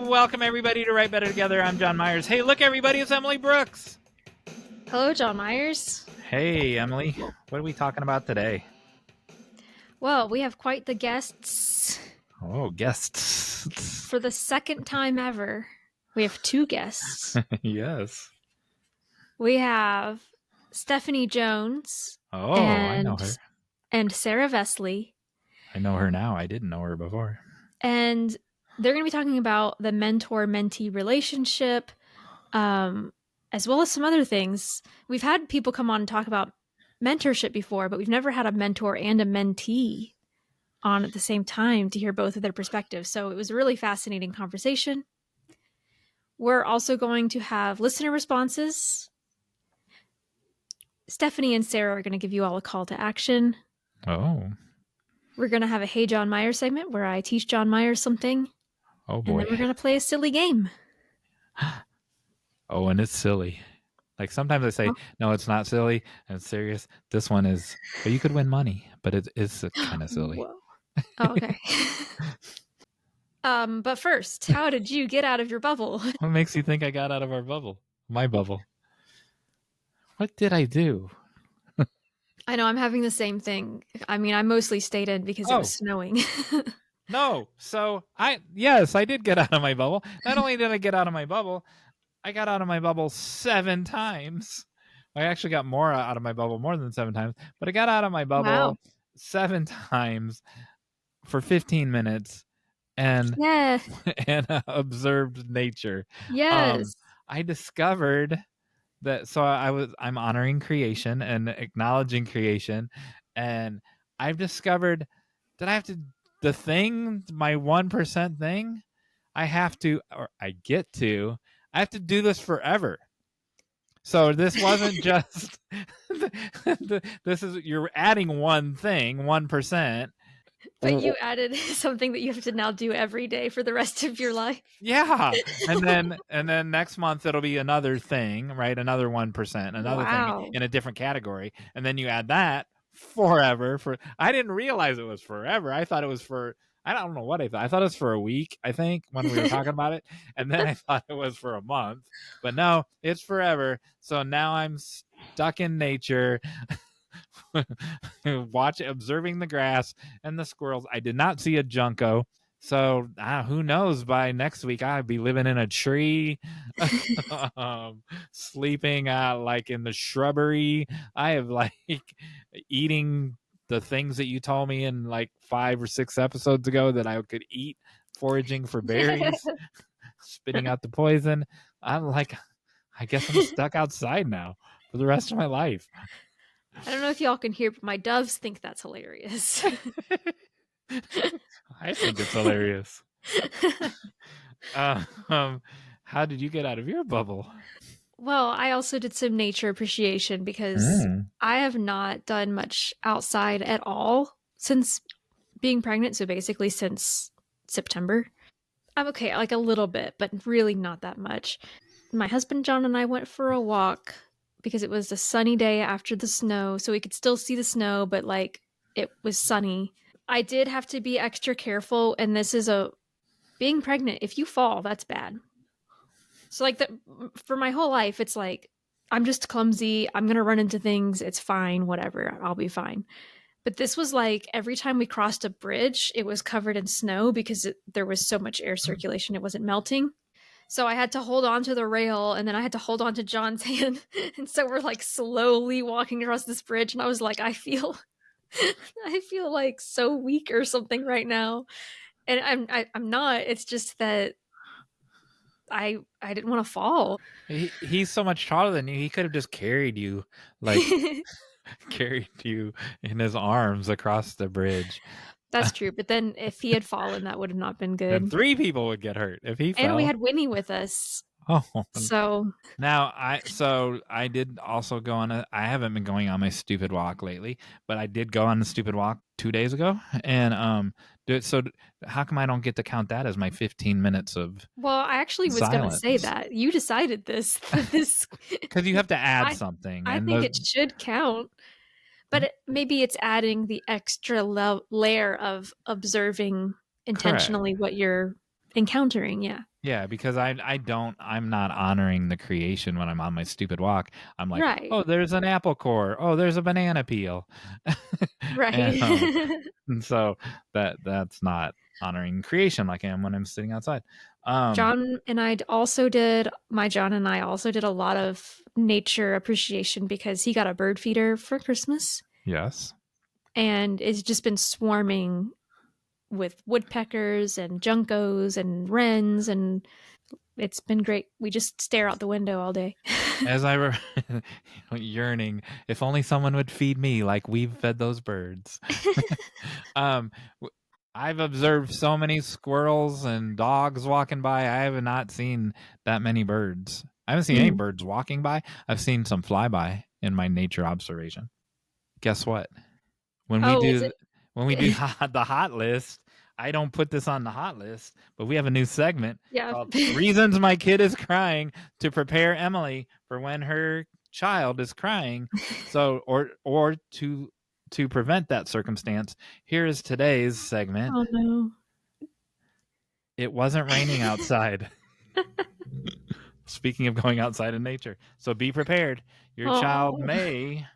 Welcome, everybody, to Write Better Together. I'm Jon Meyers. Hey, look, everybody, it's Emily Brooks. Hello, Jon Meyers. Hey, Emily. What are we talking about today? Well, we have quite the guests. Oh, guests. For the second time ever, we have two guests. Yes. We have Stephanie Jones. Oh, I know her. And Sarah Vessely. I know her now. I didn't know her before. And they're going to be talking about the mentor-mentee relationship, as well as some other things. We've had people come on and talk about mentorship before, but we've never had a mentor and a mentee on at the same time to hear both of their perspectives. So it was a really fascinating conversation. We're also going to have listener responses. Stephanie and Sarah are going to give you all a call to action. Oh. We're going to have a Hey Jon Meyers segment where I teach Jon Meyers something. Oh, boy. And then we're going to play a silly game. Oh, and it's silly. Like sometimes I say, no, it's not silly and it's serious. This one is, but you could win money, but it's kind of silly. Whoa. Oh, okay. But first, how did you get out of your bubble? What makes you think I got out of our bubble? My bubble. What did I do? I know, I'm having the same thing. I mean, I mostly stayed in because it was snowing. No. So yes, I did get out of my bubble. Not only did I get out of my bubble, I got out of my bubble 7 times. I actually got more out of my bubble, more than 7 times, but I got out of my bubble 7 times for 15 minutes and observed nature. Yes. I discovered that, so I'm honoring creation and acknowledging creation, and I've discovered that I have to, my 1% thing, I have to do this forever. So this wasn't just this is, you're adding one thing, 1%. But you added something that you have to now do every day for the rest of your life. Yeah. And then next month it'll be another thing, right? Another 1%, another thing in a different category. And then you add that forever. I didn't realize it was forever. I thought it was for, I don't know what I thought. I thought it was for a week, I think, when we were talking about it. And then I thought it was for a month. But no, it's forever. So now I'm stuck in nature. Observing the grass and the squirrels. I did not see a junco, so who knows, by next week I'd be living in a tree, sleeping like in the shrubbery. I have like eating the things that you told me in like 5 or 6 episodes ago that I could eat, foraging for berries, spitting out the poison. I'm like, I guess I'm stuck outside now for the rest of my life. I don't know if y'all can hear, but my doves think that's hilarious. I think it's hilarious. How did you get out of your bubble? Well, I also did some nature appreciation because I have not done much outside at all since being pregnant. So basically since September. I'm okay, like a little bit, but really not that much. My husband John and I went for a walk because it was a sunny day after the snow, so we could still see the snow, but like it was sunny. I did have to be extra careful, and this is being pregnant, if you fall, that's bad. So like for my whole life, it's like, I'm just clumsy, I'm gonna run into things, it's fine, whatever, I'll be fine. But this was like every time we crossed a bridge, it was covered in snow because there was so much air circulation, it wasn't melting. So I had to hold on to the rail, and then I had to hold on to John's hand. And so we're like slowly walking across this bridge. And I was like, I feel like so weak or something right now. And I'm not. It's just that I didn't want to fall. He's so much taller than you. He could have just carried you, like carried you in his arms across the bridge. That's true. But then if he had fallen, that would have not been good. Then 3 people would get hurt if he fell. And we had Winnie with us. Oh, so now I did also go on I haven't been going on my stupid walk lately, but I did go on the stupid walk 2 days ago, and so how come I don't get to count that as my 15 minutes of? Well, I actually was going to say that you decided this because you have to add something. I think it should count. But maybe it's adding the extra layer of observing intentionally what you're encountering. Yeah. Yeah, because I'm not honoring the creation when I'm on my stupid walk. I'm like, Right. oh, there's an apple core. Oh, there's a banana peel. Right. And so that's not honoring creation like I am when I'm sitting outside. Jon and I also did a lot of nature appreciation because he got a bird feeder for Christmas. Yes. And it's just been swarming with woodpeckers and juncos and wrens, and it's been great. We just stare out the window all day. As I yearning, if only someone would feed me like we've fed those birds. um, I've observed so many squirrels and dogs walking by. I have not seen that many birds. I haven't seen any birds walking by. I've seen some fly by in my nature observation. Guess what? When we do the hot list, I don't put this on the hot list, but we have a new segment called Reasons My Kid is Crying to prepare Emily for when her child is crying. So or to prevent that circumstance, here is today's segment. Oh no. It wasn't raining outside. Speaking of going outside in nature. So be prepared. Your child may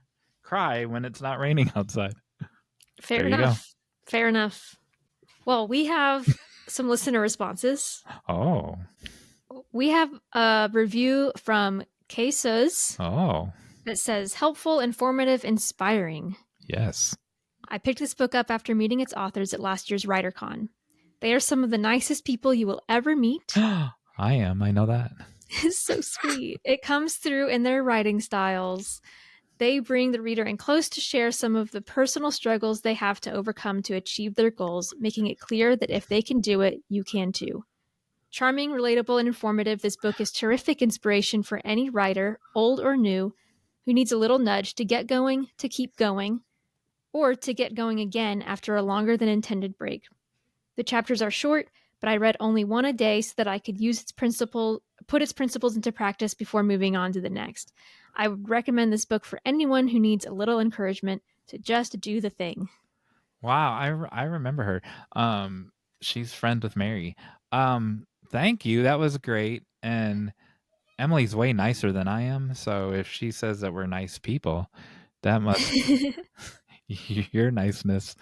cry when it's not raining outside. Fair enough. Fair enough. Well, we have some listener responses. Oh. We have a review from Cases. Oh. That says helpful, informative, inspiring. Yes. I picked this book up after meeting its authors at last year's WriterCon. They are some of the nicest people you will ever meet. I am. I know that. It's so sweet. It comes through in their writing styles. They bring the reader in close to share some of the personal struggles they have to overcome to achieve their goals, making it clear that if they can do it, you can too. Charming, relatable, and informative, this book is terrific inspiration for any writer, old or new, who needs a little nudge to get going, to keep going, or to get going again after a longer than intended break. The chapters are short, but I read only one a day so that I could put its principles into practice before moving on to the next. I would recommend this book for anyone who needs a little encouragement to just do the thing. Wow, I remember her. She's friends with Mary. Thank you. That was great. And Emily's way nicer than I am, so if she says that we're nice people, that must your niceness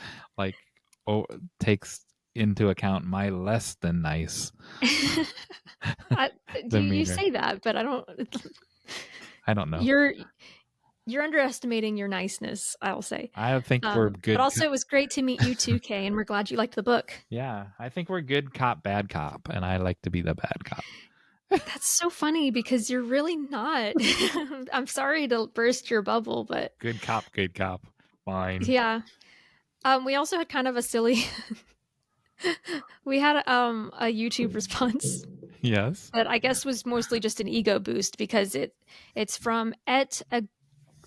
takes into account my less than nice. You say that, but I don't know. You're underestimating your niceness, I'll say. I think we're good. But also, it was great to meet you too, Kay, and we're glad you liked the book. Yeah, I think we're good cop, bad cop, and I like to be the bad cop. That's so funny because you're really not. I'm sorry to burst your bubble, but good cop, fine. Yeah. We also had kind of a silly. We had a YouTube response. Yes. That I guess was mostly just an ego boost because it's from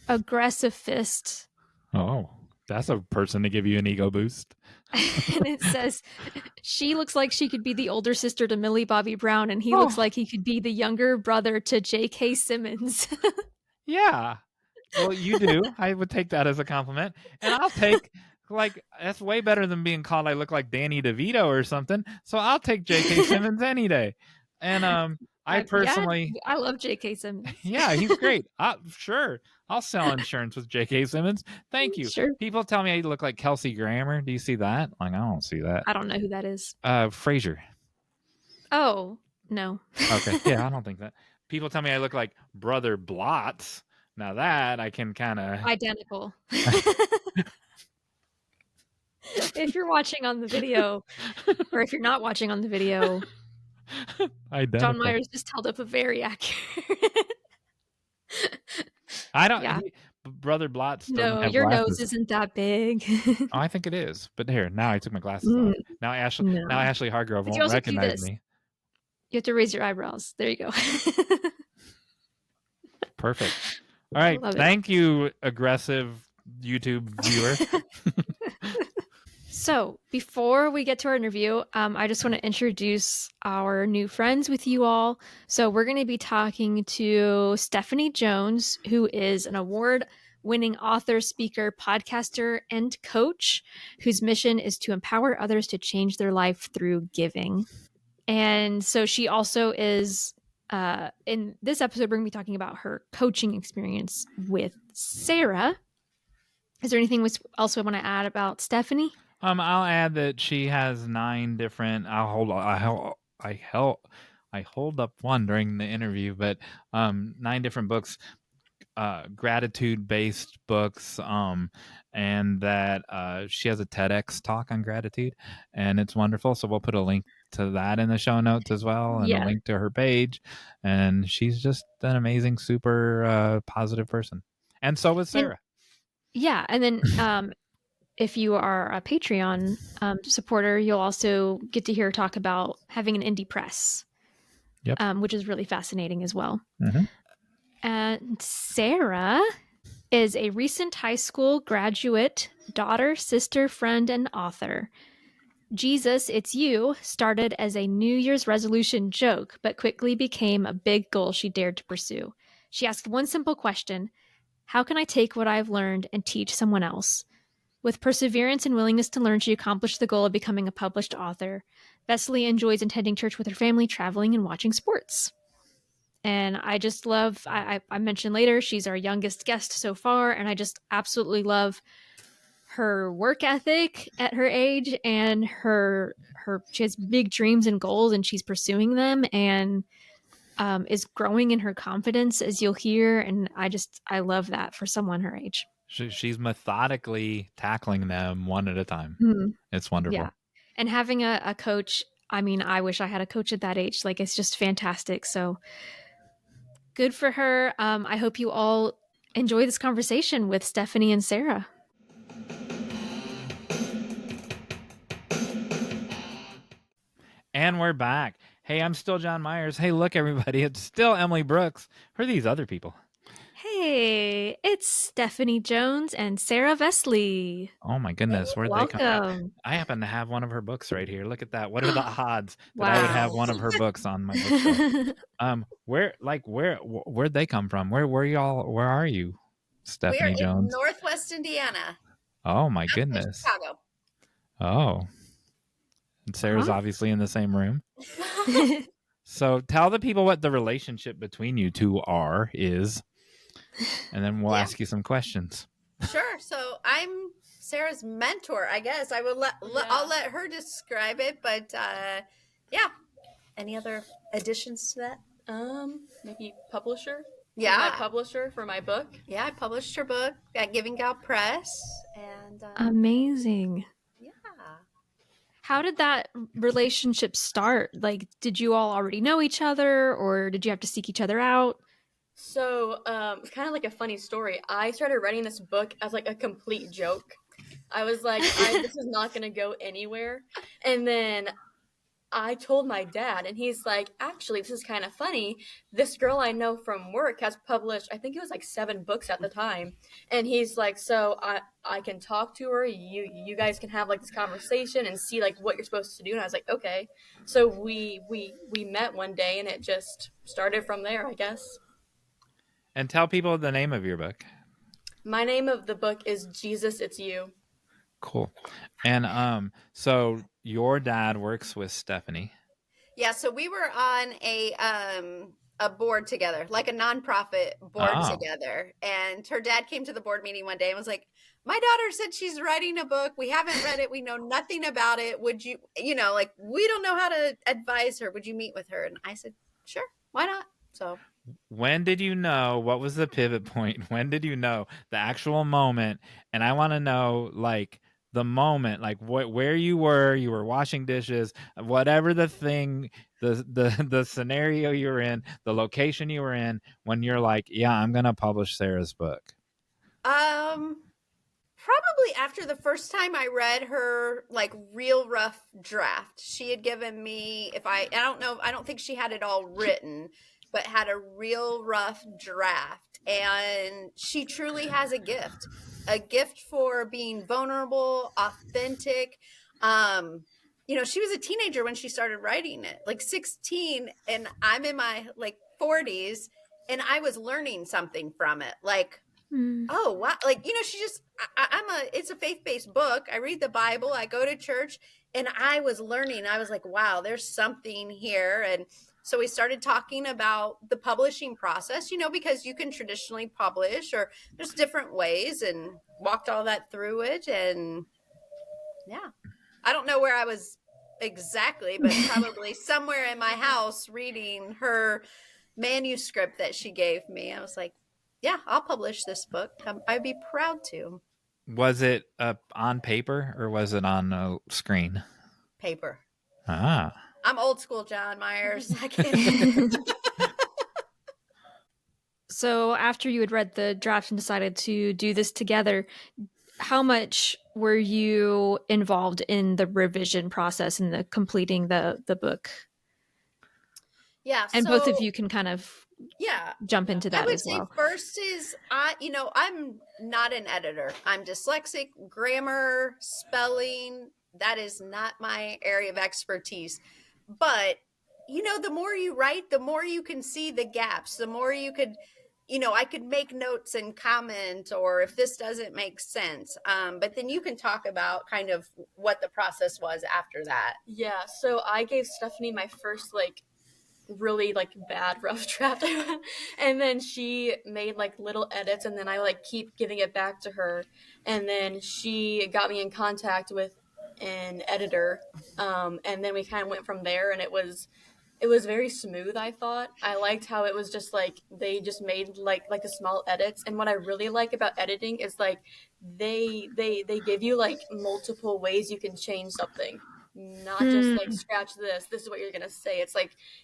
Aggressive Fist. Oh, that's a person to give you an ego boost. And it says, she looks like she could be the older sister to Millie Bobby Brown, and he looks like he could be the younger brother to J.K. Simmons. Yeah. Well, you do. I would take that as a compliment. And I'll take, that's way better than being called I look like Danny DeVito or something. So I'll take J.K. Simmons any day. And I personally... Yeah, I love J.K. Simmons. Yeah, he's great. Sure. I'll sell insurance with J.K. Simmons. Thank you. Sure. People tell me I look like Kelsey Grammer. Do you see that? I don't see that. I don't know who that is. Frasier. Oh, no. Okay. Yeah, I don't think that. People tell me I look like Brother Blotz. Now that I can kind of... Identical. If you're watching on the video, or if you're not watching on the video, Jon Meyers just held up a very accurate... I don't... Yeah. Brother Blotz doesn't have your glasses. nose isn't that big. Oh, I think it is. But here, now I took my glasses off. Now Ashley Hargrove won't recognize me. You have to raise your eyebrows. There you go. Perfect. All right. Thank you, aggressive YouTube viewer. So before we get to our interview, I just want to introduce our new friends with you all. So we're going to be talking to Stephanie Jones, who is an award-winning author, speaker, podcaster, and coach, whose mission is to empower others to change their life through giving. And so she also is, in this episode, we're going to be talking about her coaching experience with Sarah. Is there anything else we want to add about Stephanie? I'll add that she has 9 different. I hold up one during the interview, but 9 different books, gratitude-based books, and that she has a TEDx talk on gratitude, and it's wonderful. So we'll put a link to that in the show notes as well, and a link to her page. And she's just an amazing, super positive person, and so is Sarah. And then if you are a Patreon supporter, you'll also get to hear talk about having an indie press, which is really fascinating as well. Mm-hmm. And Sarah is a recent high school graduate, daughter, sister, friend, and author. Jesus, It's You started as a New Year's resolution joke, but quickly became a big goal she dared to pursue. She asked one simple question: how can I take what I've learned and teach someone else? With perseverance and willingness to learn, she accomplished the goal of becoming a published author. Vessely enjoys attending church with her family, traveling, and watching sports. And I just love, I mentioned later, she's our youngest guest so far, and I just absolutely love her work ethic at her age, and she has big dreams and goals, and she's pursuing them, and is growing in her confidence, as you'll hear. And I love that for someone her age. She's methodically tackling them one at a time. It's wonderful. Yeah. And having a coach, I mean, I wish I had a coach at that age. Like, it's just fantastic. So good for her. I hope you all enjoy this conversation with Stephanie and Sarah. And we're back. Hey, I'm still Jon Meyers. Hey, look, everybody, it's still Emily Brooks. Who are these other people? Hey, it's Stephanie Jones and Sarah Vessely. Oh my goodness, where'd they come from? I happen to have one of her books right here. Look at that. What are the odds that I would have one of her books on my bookshelf? Where'd they come from? Where are you, Stephanie Jones? We're in Northwest Indiana. Oh my goodness. Chicago. Oh. And Sarah's obviously in the same room. So tell the people what the relationship between you two is, and then we'll ask you some questions. Sure. So I'm Sarah's mentor, I guess. I'll let her describe it, but yeah. Any other additions to that? Maybe publisher. Yeah, my publisher for my book. Yeah, I published her book at Giving Gal Press, and amazing. Yeah. How did that relationship start? Like, did you all already know each other, or did you have to seek each other out? So it's kind of like a funny story. I started writing this book as like a complete joke. I was like, this is not going to go anywhere. And then I told my dad, and he's like, actually, this is kind of funny. This girl I know from work has published, I think it was like 7 books at the time. And he's like, so I can talk to her. You guys can have like this conversation and see like what you're supposed to do. And I was like, okay. So we met one day, and it just started from there, I guess. And tell people the name of your book. My name of the book is Jesus, It's You. Cool. And so your dad works with Stephanie. Yeah, so we were on a board together, like a nonprofit board together. And her dad came to the board meeting one day and was like, my daughter said she's writing a book. We haven't read it. We know nothing about it. Would you, like, we don't know how to advise her. Would you meet with her? And I said, sure, why not? So when did you know? What was the pivot point? When did you know the actual moment? And I want to know, like, the moment, like where you were washing dishes, whatever the thing, the scenario you were in, the location you were in, when you're like, yeah, I'm going to publish Sarah's book. Probably after the first time I read her like real rough draft. She had given me, I don't think she had it all written, but had a real rough draft. And she truly has a gift for being vulnerable, authentic. She was a teenager when she started writing it, like 16, and I'm in my like 40s, and I was learning something from it. Like, oh, wow. Like, she just, it's a faith-based book. I read the Bible. I go to church. And I was learning. I was like, wow, there's something here. And so we started talking about the publishing process, because you can traditionally publish or there's different ways, and walked all that through it. And yeah, I don't know where I was exactly, but probably somewhere in my house reading her manuscript that she gave me. I was like, yeah, I'll publish this book. I'd be proud to. Was it on paper or was it on a screen? Paper. Ah. I'm old school, Jon Meyers. I can't. So after you had read the draft and decided to do this together, how much were you involved in the revision process and the completing the book? Yeah. And both of you can kind of jump into that I would as well. say first is I'm not an editor. I'm dyslexic. Grammar, spelling, that is not my area of expertise. But the more you write, the more you can see the gaps, the more you could I could make notes and comment, or if this doesn't make sense. But then you can talk about kind of what the process was after that. Yeah, so I gave Stephanie my first really bad rough draft and then she made little edits, and then I keep giving it back to her, and then she got me in contact with an editor, and then we kind of went from there, and it was very smooth. I thought I liked how it was just they just made the small edits, and what I really like about editing is they give you multiple ways you can change something, not just scratch this is what you're gonna say. It's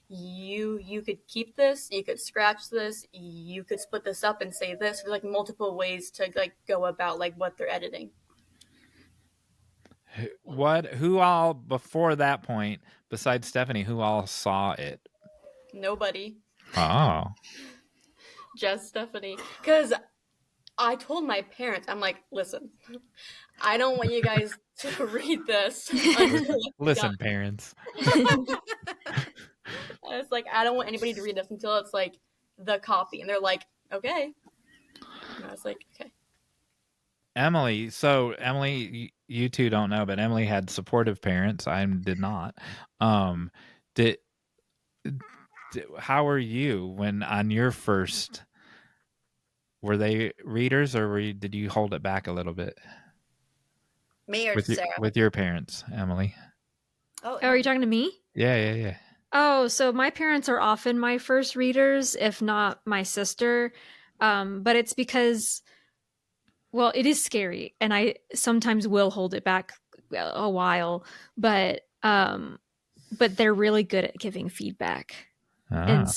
you could keep this, you could scratch this, you could split this up and say this. There's multiple ways to go about what they're editing. Who all before that point, besides Stephanie, who all saw it? Nobody. Oh. Just Stephanie. Because I told my parents, I'm like, listen, I don't want you guys to read this. Listen, parents. It's I don't want anybody to read this until it's the copy. And they're like, okay. And I was like, okay. Emily, so Emily, you two don't know, but Emily had supportive parents. I did not. How were you when on your first? Were they readers, or did you hold it back a little bit? Me or Sarah? With your parents, Emily. Oh, are you talking to me? Yeah. Oh, so my parents are often my first readers, if not my sister. But it's because, well, it is scary, and I sometimes will hold it back a while, but they're really good at giving feedback. And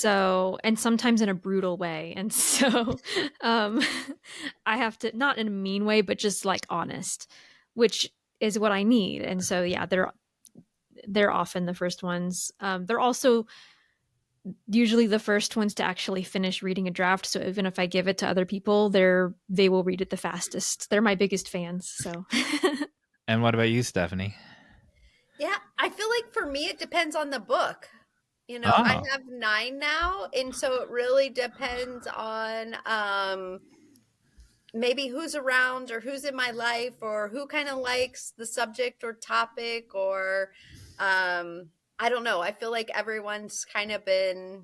sometimes in a brutal way. And so I have to, not in a mean way, but just honest, which is what I need. And so, yeah, they're often the first ones. They're also usually the first ones to actually finish reading a draft. So even if I give it to other people, they will read it the fastest. They're my biggest fans. So. And what about you, Stephanie? Yeah, I feel like for me, it depends on the book. I have 9 now, and so it really depends on maybe who's around or who's in my life or who kind of likes the subject or topic, or I don't know. I feel like everyone's kind of been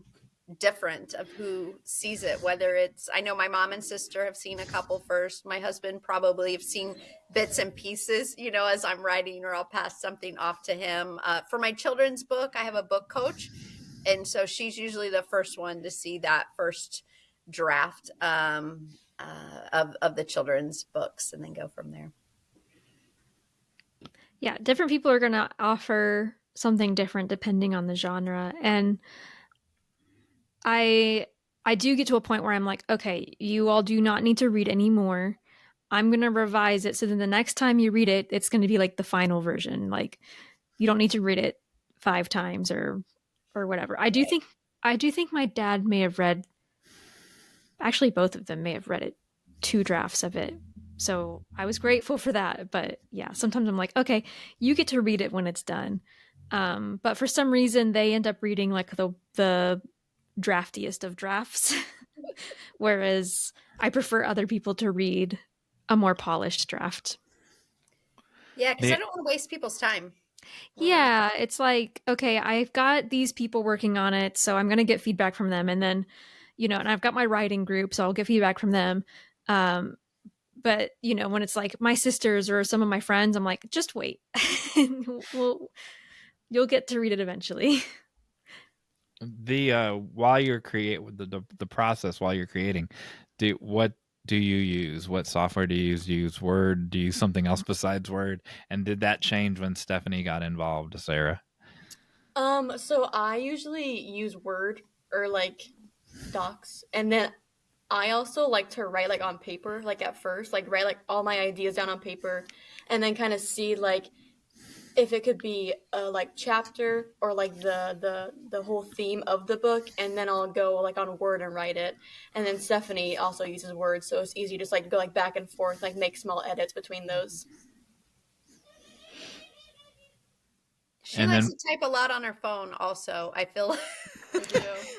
different of who sees it, whether it's, I know my mom and sister have seen a couple first. My husband probably have seen bits and pieces, as I'm writing, or I'll pass something off to him. For my children's book, I have a book coach. And so she's usually the first one to see that first draft of the children's books, and then go from there. Yeah, different people are going to offer something different depending on the genre. And I do get to a point where I'm like, okay, you all do not need to read anymore. I'm going to revise it. So then the next time you read it, it's going to be the final version. You don't need to read it 5 times or whatever. I do think my dad may have read, actually both of them may have read it, 2 drafts of it. So I was grateful for that. But yeah, sometimes I'm like, okay, you get to read it when it's done. But for some reason they end up reading the draftiest of drafts. Whereas I prefer other people to read a more polished draft. Yeah, because I don't want to waste people's time. Yeah, it's like, okay, I've got these people working on it, so I'm going to get feedback from them. And then, and I've got my writing group, so I'll get feedback from them. But, when it's like my sisters or some of my friends, I'm like, just wait. You'll get to read it eventually. The while you're the process while you're creating, what do you use? What software do you use? Do you use Word? Do you use something else besides Word? And did that change when Stephanie got involved, Sarah? So I usually use Word or like Docs, and then I also like to write like on paper, like at first, like write like all my ideas down on paper, and then kind of see like if it could be a like chapter or like the whole theme of the book, and then I'll go like on Word and write it. And then Stephanie also uses Word, so it's easy to just like go like back and forth, like make small edits between those. She likes to type a lot on her phone also. I feel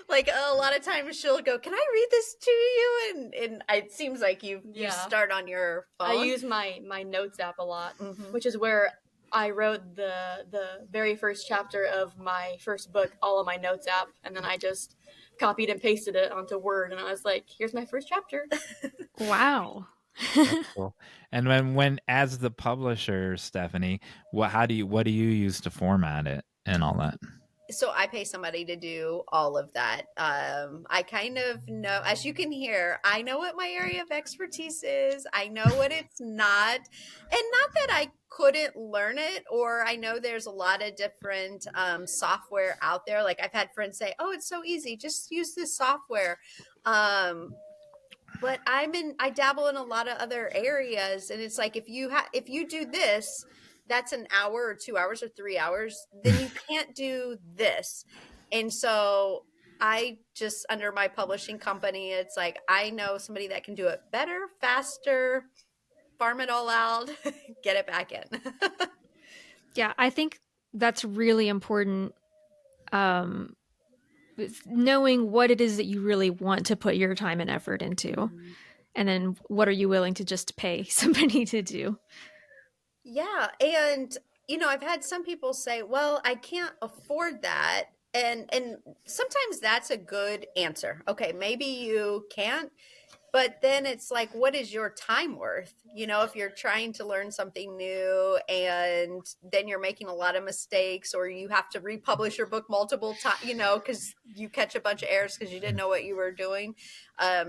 like a lot of times she'll go, "Can I read this to you?" And it seems like you start on your phone. I use my notes app a lot, which is where I wrote the very first chapter of my first book all on my notes app, and then I just copied and pasted it onto Word, and I was like, "Here's my first chapter." Wow. That's cool. And when as the publisher, Stephanie, what do you use to format it and all that? So I pay somebody to do all of that. I kind of know, as you can hear, I know what my area of expertise is. I know what it's not. And not that I couldn't learn it, or I know there's a lot of different software out there. Like I've had friends say, "Oh, it's so easy. Just use this software." But I dabble in a lot of other areas, and it's like if you do this, that's an hour or 2 hours or 3 hours, then you can't do this. And so I just, under my publishing company, it's like I know somebody that can do it better, faster, farm it all out, get it back in. Yeah, I think that's really important. Knowing what it is that you really want to put your time and effort into, and then what are you willing to just pay somebody to do. Yeah, and I've had some people say, "Well, I can't afford that." And sometimes that's a good answer. Okay, maybe you can't, but then it's like, what is your time worth? If you're trying to learn something new and then you're making a lot of mistakes, or you have to republish your book multiple times, because you catch a bunch of errors because you didn't know what you were doing.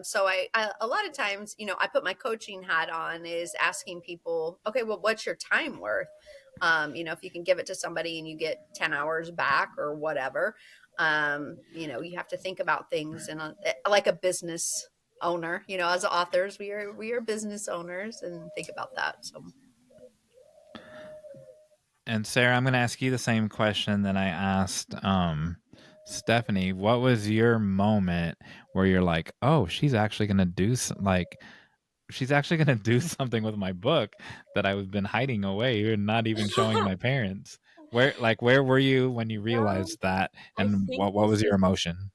So I a lot of times, I put my coaching hat on, is asking people, okay, well, what's your time worth? If you can give it to somebody and you get 10 hours back or whatever, you have to think about things and like a business owner, as authors, we are business owners, and think about that. So, and Sarah, I'm going to ask you the same question that I asked Stephanie. What was your moment where you're like, "Oh, she's actually going to do something with my book that I've been hiding away and not even showing my parents"? Where were you when you realized that, and what was your emotion?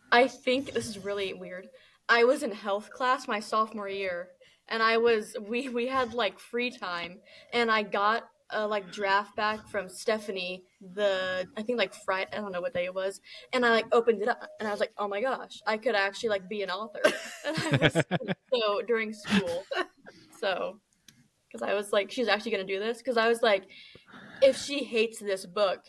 I think this is really weird. I was in health class my sophomore year, and we had like free time, and I got a like draft back from Stephanie I think like Friday, I don't know what day it was, and I like opened it up, and I was like, oh my gosh, I could actually like be an author. And I was so during school, so because I was like, she's actually gonna do this, because I was like, if she hates this book,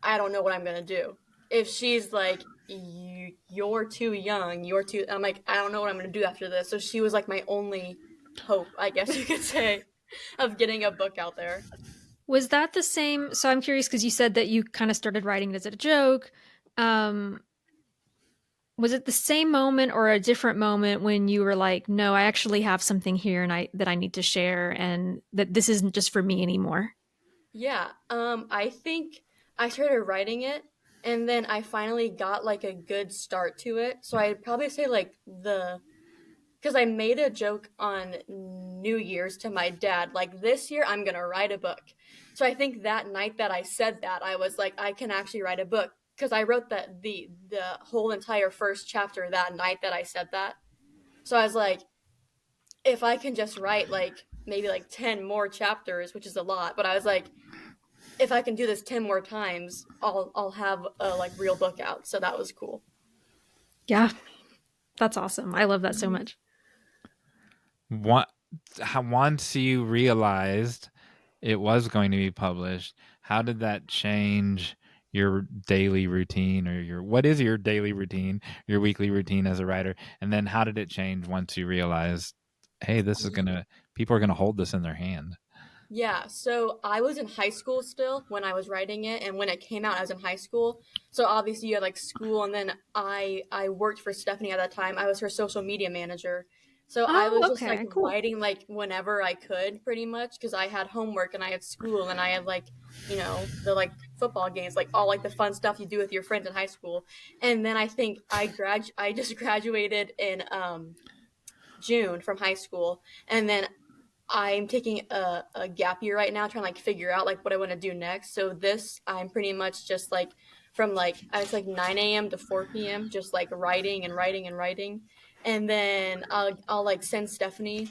I don't know what I'm gonna do. If she's like, you're too young, I'm like, I don't know what I'm gonna do after this. So she was like my only hope, I guess you could say, of getting a book out there. Was that the same? So I'm curious, because you said that you kind of started writing it as a joke. Was it the same moment or a different moment when you were like, no, I actually have something here and that I need to share, and that this isn't just for me anymore? Yeah. I think I started writing it, and then I finally got like a good start to it. So I'd probably say like because I made a joke on New Year's to my dad, like, this year I'm gonna write a book. So I think that night that I said that, I was like, I can actually write a book, because I wrote the whole entire first chapter that night that I said that. So I was like, if I can just write like maybe like 10 more chapters, which is a lot. But I was like, if I can do this 10 more times, I'll have a like real book out. So that was cool. Yeah, that's awesome. I love that so much. Once you realized it was going to be published, how did that change your daily routine, or what is your daily routine, your weekly routine as a writer? And then how did it change once you realized, hey, this is people are gonna hold this in their hand? Yeah, so I was in high school still when I was writing it, and when it came out, I was in high school. So obviously you had like school, and then I worked for Stephanie at that time. I was her social media manager. So I was just like cool. writing like whenever I could, pretty much, because I had homework and I had school and I had like, the like football games, like all like the fun stuff you do with your friends in high school. And then I think I just graduated in June from high school, and then I'm taking a gap year right now, trying to like figure out like what I want to do next. So this, I'm pretty much just like from like I was like 9 a.m. to 4 p.m. just like writing and writing and writing, and then I'll like send Stephanie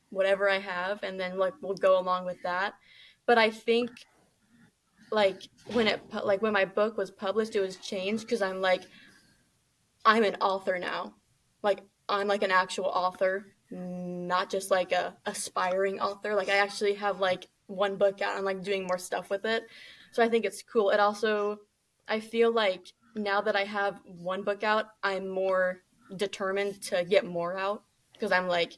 whatever I have, and then like we'll go along with that. But I think like when my book was published, it was changed because I'm an author now. Like I'm like an actual author, not just like a aspiring author. Like I actually have like one book out and like doing more stuff with it. So I think it's cool. It also, I feel like now that I have one book out, I'm more determined to get more out because I'm like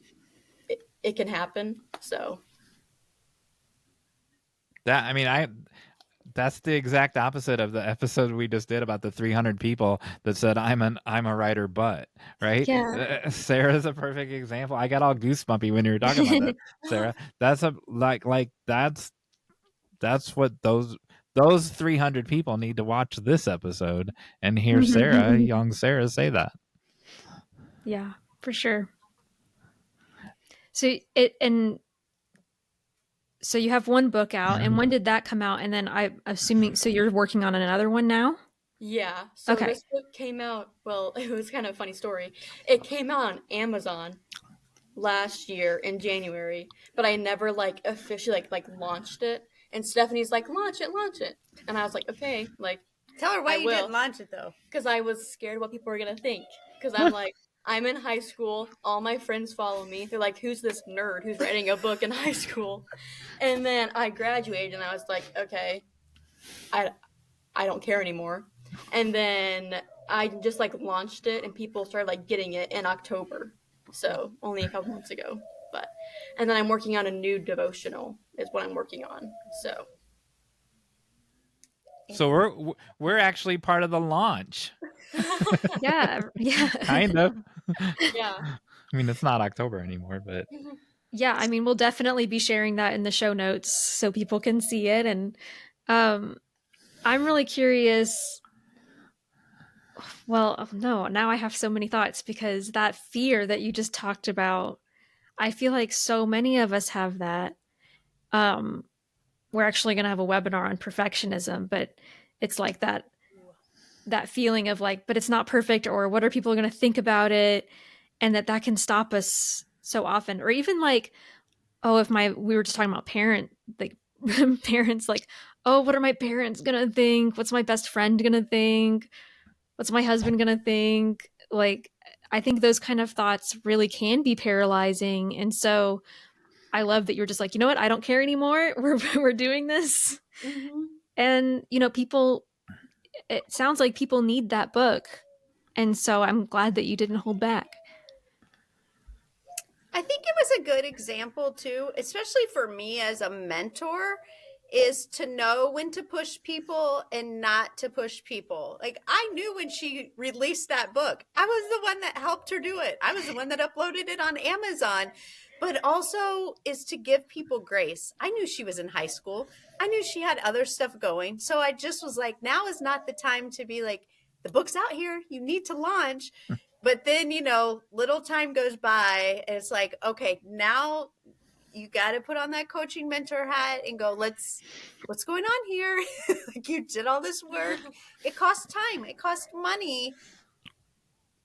it can happen. So that's the exact opposite of the episode we just did about the 300 people that said I'm a writer, but right. Yeah. Sarah's a perfect example. I got all goosebumpy when you were talking about that, Sarah. That's that's what those 300 people need to watch this episode and hear Sarah, young Sarah, say that. Yeah, for sure. So so you have one book out, and when did that come out? And then I'm assuming, so you're working on another one now? Yeah. So this book came out, well, it was kind of a funny story. It came out on Amazon last year in January, but I never like officially like launched it. And Stephanie's like, launch it. And I was like, okay, like tell her why you will. didn't launch it though. Because I was scared what people were gonna think. Because I'm like, I'm in high school. All my friends follow me. They're like, who's this nerd who's writing a book in high school? And then I graduated, and I was like, okay, I don't care anymore. And then I just like launched it, and people started like getting it in October. So only a couple months ago. And then I'm working on a new devotional is what I'm working on. So we're actually part of the launch. Yeah. Kind of. Yeah. I mean, it's not October anymore, but yeah, I mean, we'll definitely be sharing that in the show notes so people can see it. And I'm really curious. Well, no, now I have so many thoughts because that fear that you just talked about, I feel like so many of us have that. We're actually going to have a webinar on perfectionism, but it's like that feeling of like, but it's not perfect, or what are people going to think about it? And that can stop us so often. Or even like, oh, we were just talking about parents, like, oh, what are my parents going to think? What's my best friend going to think? What's my husband going to think? Like, I think those kind of thoughts really can be paralyzing. And so I love that you're just like, you know what? I don't care anymore. We're doing this. Mm-hmm. And, it sounds like people need that book. And so I'm glad that you didn't hold back. I think it was a good example too, especially for me as a mentor, is to know when to push people and not to push people. Like I knew when she released that book, I was the one that helped her do it. I was the one that uploaded it on Amazon, but also is to give people grace. I knew she was in high school. I knew she had other stuff going. So I just was like, now is not the time to be like, the book's out here, you need to launch. But then, little time goes by and it's like, okay, now you got to put on that coaching mentor hat and go, what's going on here? Like you did all this work. It costs time. It costs money.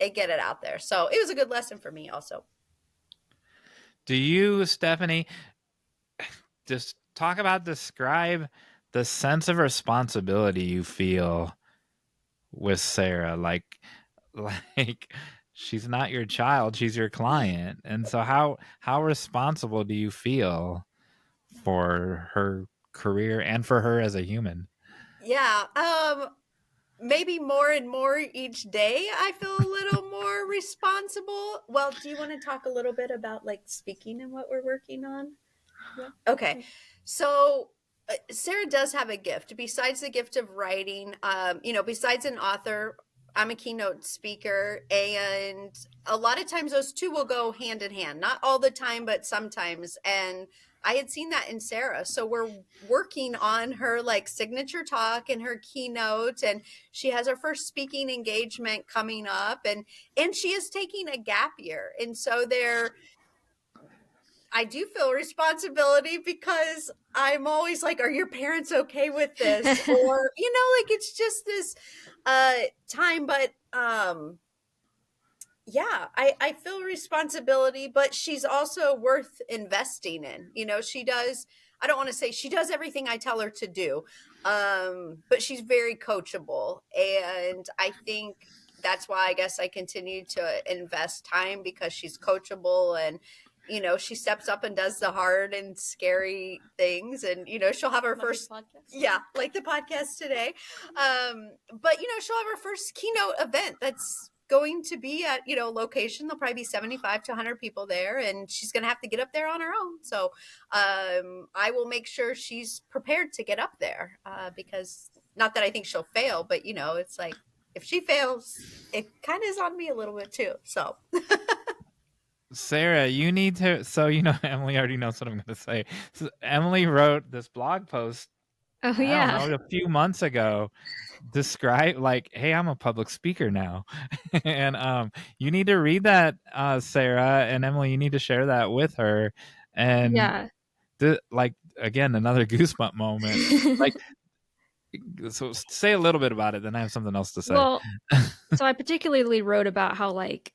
And get it out there. So it was a good lesson for me also. Do you, Stephanie, just describe the sense of responsibility you feel with Sarah. Like she's not your child, she's your client. And so how responsible do you feel for her career and for her as a human? Yeah. Maybe more and more each day I feel a little more responsible. Well, do you want to talk a little bit about like speaking and what we're working on? Yeah. Okay. So Sarah does have a gift besides the gift of writing. Besides an author, I'm a keynote speaker, and a lot of times those two will go hand in hand. Not all the time, but sometimes. And I had seen that in Sarah. So we're working on her like signature talk and her keynote, and she has her first speaking engagement coming up, and she is taking a gap year. And so I do feel responsibility because I'm always like, are your parents okay with this? Or, like it's just this time. But yeah, I feel responsibility, but she's also worth investing in. She does, I don't want to say she does everything I tell her to do, but she's very coachable. And I think that's why I guess I continue to invest time, because she's coachable, and she steps up and does the hard and scary things. And she'll have her Like first podcast. Yeah, like the podcast today. But she'll have her first keynote event that's going to be at location. There'll probably be 75 to 100 people there, and she's going to have to get up there on her own. So I will make sure she's prepared to get up there, because not that I think she'll fail, but it's like, if she fails, it kind of is on me a little bit too. So Sarah, you need to. So Emily already knows what I'm going to say. So Emily wrote this blog post. Oh I yeah. don't know, a few months ago. Describe like, hey, I'm a public speaker now, and you need to read that, Sarah and Emily. You need to share that with her, and yeah. like again, another goosebump moment. Like, so say a little bit about it, then I have something else to say. Well, so I particularly wrote about how like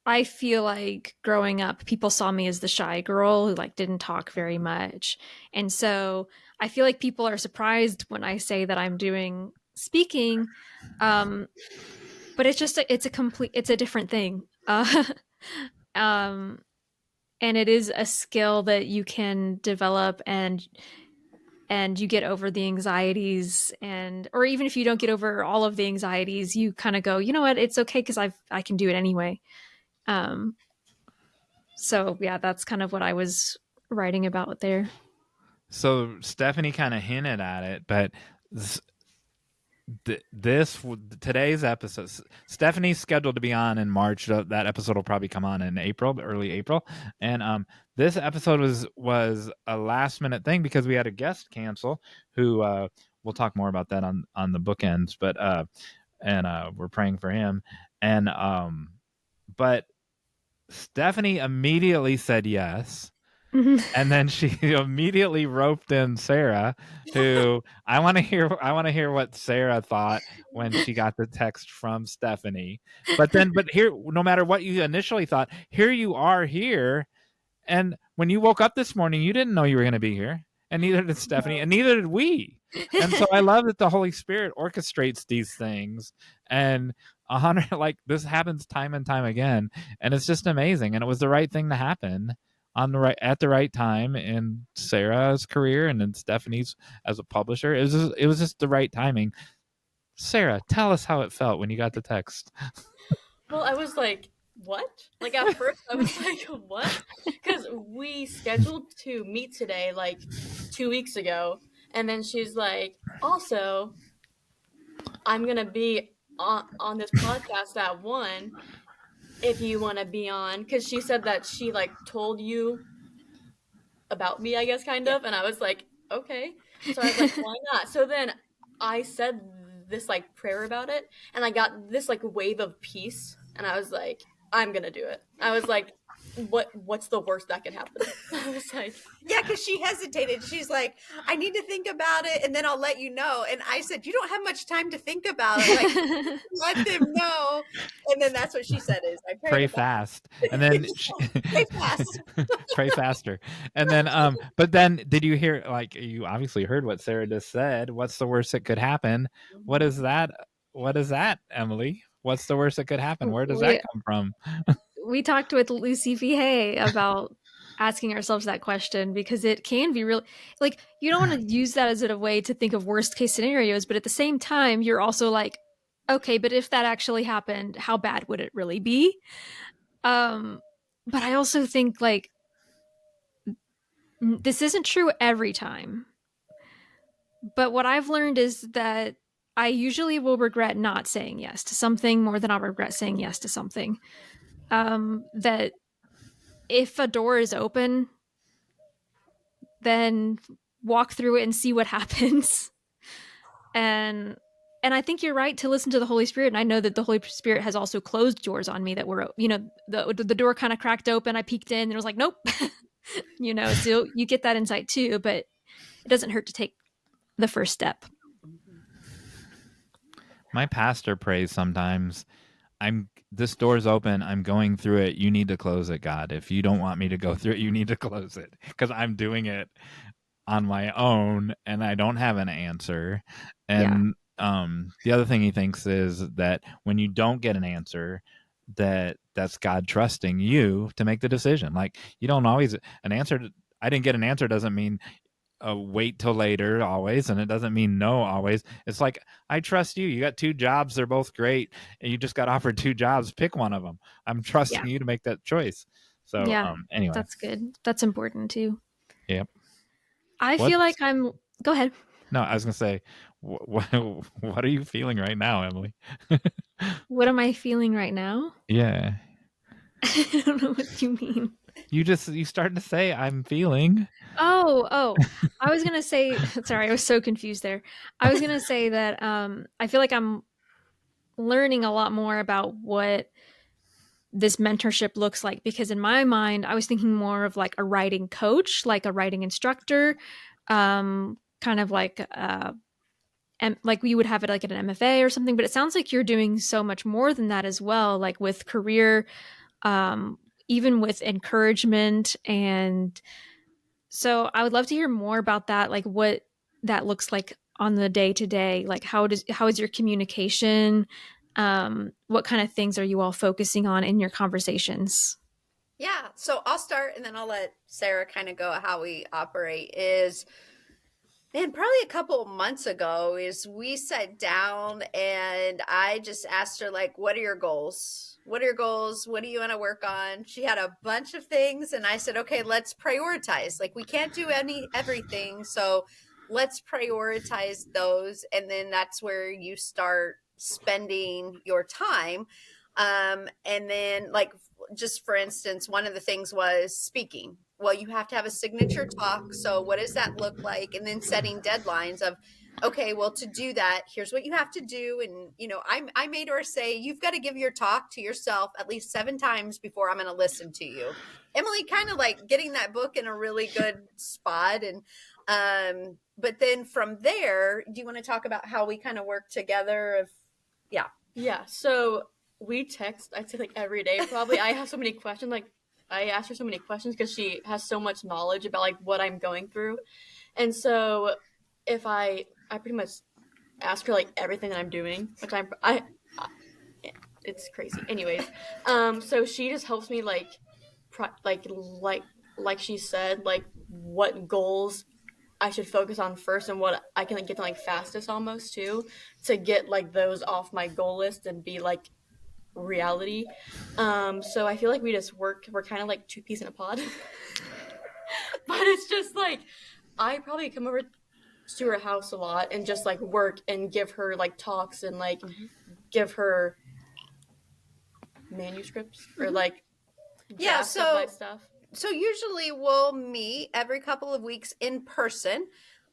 I feel like growing up, people saw me as the shy girl who like didn't talk very much. And so I feel like people are surprised when I say that I'm doing speaking. But it's just, it's a different thing. Um, and it is a skill that you can develop, and you get over the anxieties, or even if you don't get over all of the anxieties, you kind of go, you know what, it's okay, because I can do it anyway. So yeah, that's kind of what I was writing about there. So Stephanie kind of hinted at it, but today's episode, Stephanie's scheduled to be on in March. That episode will probably come on in April, early April. And this episode was a last minute thing because we had a guest cancel who we'll talk more about that on the bookends, but we're praying for him. And but Stephanie immediately said yes. And then she immediately roped in Sarah, who I want to hear what Sarah thought when she got the text from Stephanie. But here, no matter what you initially thought, here you are here. And when you woke up this morning, you didn't know you were going to be here. And neither did Stephanie, and neither did we. And so I love that the Holy Spirit orchestrates these things. And like this happens time and time again. And it's just amazing. And it was the right thing to happen at the right time in Sarah's career and in Stephanie's as a publisher. It was just the right timing. Sarah, tell us how it felt when you got the text. Well, I was like, what? Like at first I was like, what? Because we scheduled to meet today like 2 weeks ago, and then she's like, also, I'm gonna be on this podcast at 1 if you want to be on, because she said that she like told you about me, I guess, kind of. And I was like, okay. So I was like, why not? So then I said this like prayer about it, and I got this like wave of peace, and I was like, I'm gonna do it. I was like, what's the worst that could happen? I was like, yeah, because she hesitated. She's like, I need to think about it, and then I'll let you know. And I said, you don't have much time to think about it. Like, let them know. And then that's what she said is, I pray fast. And then pray fast. pray faster. And then but then did you hear, like, you obviously heard what Sarah just said, what's the worst that could happen? What is that, Emily? What's the worst that could happen? Where does that come from? We talked with Lucy Hay about asking ourselves that question, because it can be real, like, you don't want to use that as a way to think of worst case scenarios, but at the same time you're also like, okay, but if that actually happened, how bad would it really be? But I also think, like, this isn't true every time, but what I've learned is that I usually will regret not saying yes to something more than I'll regret saying yes to something. That if a door is open, then walk through it and see what happens. And I think you're right to listen to the Holy Spirit. And I know that the Holy Spirit has also closed doors on me that were, the door kind of cracked open. I peeked in and it was like, nope. So you get that insight too, but it doesn't hurt to take the first step. My pastor prays sometimes, this door's open, I'm going through it, you need to close it, God. If you don't want me to go through it, you need to close it, because I'm doing it on my own and I don't have an answer. And the other thing he thinks is that when you don't get an answer, that's God trusting you to make the decision. Like, you don't always, I didn't get an answer doesn't mean wait till later always, and it doesn't mean no always. It's like, I trust you. You got 2 jobs, they're both great, and you just got offered 2 jobs. Pick one of them. I'm trusting you to make that choice. So anyway, that's good. That's important too. Yep. I feel like I'm. Go ahead. No, I was gonna say, what are you feeling right now, Emily? What am I feeling right now? Yeah. I don't know what you mean. You started to say I'm feeling. Oh, I was gonna say, sorry, I was so confused there. I was gonna say that I feel like I'm learning a lot more about what this mentorship looks like, because in my mind I was thinking more of like a writing coach, like a writing instructor, kind of like like we would have it like at an MFA or something. But it sounds like you're doing so much more than that as well, like with career, even with encouragement. And so I would love to hear more about that, like what that looks like on the day to day. Like how is your communication? What kind of things are you all focusing on in your conversations? Yeah, so I'll start and then I'll let Sarah kind of go how we operate. Man, probably a couple of months ago is we sat down and I just asked her, like, what are your goals? What are your goals? What do you want to work on? She had a bunch of things and I said, okay, let's prioritize. Like, we can't do everything. So let's prioritize those. And then that's where you start spending your time. And then, like, just for instance, one of the things was speaking. Well, you have to have a signature talk. So what does that look like? And then setting deadlines of, okay, well, to do that, here's what you have to do. And, I made her say, you've got to give your talk to yourself at least 7 times before I'm going to listen to you. Emily kind of like getting that book in a really good spot. And, but then from there, do you want to talk about how we kind of work together? Yeah. So we text, I'd say, like every day, probably. I have so many questions. Like, I ask her so many questions because she has so much knowledge about like what I'm going through. And so if I pretty much ask her like everything that I'm doing, which it's crazy. Anyways, so she just helps me like she said, like what goals I should focus on first and what I can get to like fastest almost too, to get like those off my goal list and be like reality. So I feel like we're kind of like 2 peas in a pod. But it's just like I probably come over to her house a lot and just like work and give her like talks and like give her manuscripts or like stuff. So usually we'll meet every couple of weeks in person.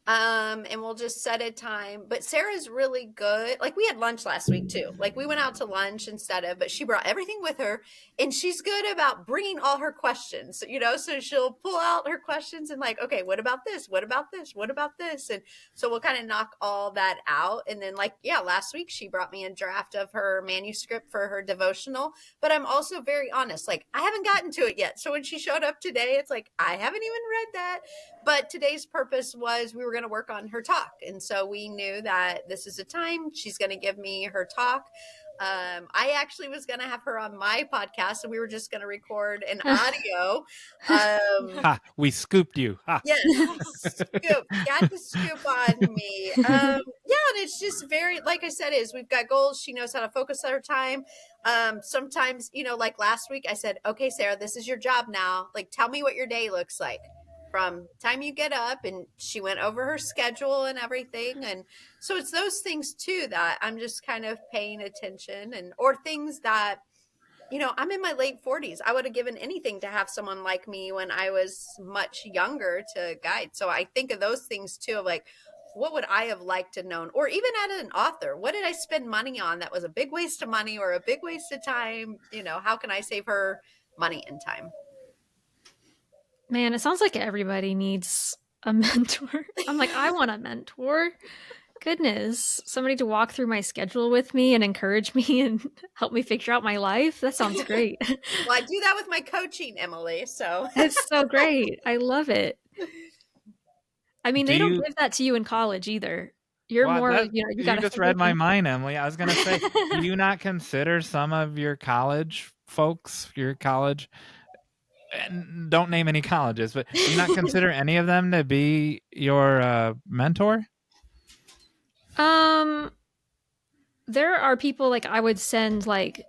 And we'll just set a time. But Sarah's really good. Like, we had lunch last week too. Like, we went out to lunch instead of, but she brought everything with her, and she's good about bringing all her questions, so she'll pull out her questions and like, okay, what about this? What about this? What about this? And so we'll kind of knock all that out. And then last week she brought me a draft of her manuscript for her devotional, but I'm also very honest. Like, I haven't gotten to it yet. So when she showed up today, it's like, I haven't even read that. But today's purpose was we were going to work on her talk. And so we knew that this is a time she's going to give me her talk. I actually was going to have her on my podcast, and we were just going to record an audio. We scooped you. Yes, scoop. Got the scoop on me. And it's just very, like I said, we've got goals. She knows how to focus her time. Sometimes, like last week, I said, okay, Sarah, this is your job now. Like, tell me what your day looks like from time you get up. And she went over her schedule and everything. And so it's those things too that I'm just kind of paying attention, or things that, I'm in my late 40s. I would have given anything to have someone like me when I was much younger to guide. So I think of those things too, of like, what would I have liked to known? Or even at an author, what did I spend money on that was a big waste of money or a big waste of time? How can I save her money and time? Man, it sounds like everybody needs a mentor. I'm like, I want a mentor. Goodness, somebody to walk through my schedule with me and encourage me and help me figure out my life. That sounds great. Well, I do that with my coaching, Emily. So it's so great. I love it. I mean, they don't give that to you in college either. You're more, you just read my mind, Emily. I was going to say, do you not consider some of your college folks, and don't name any colleges, but do you not consider any of them to be your mentor? There are people like I would send like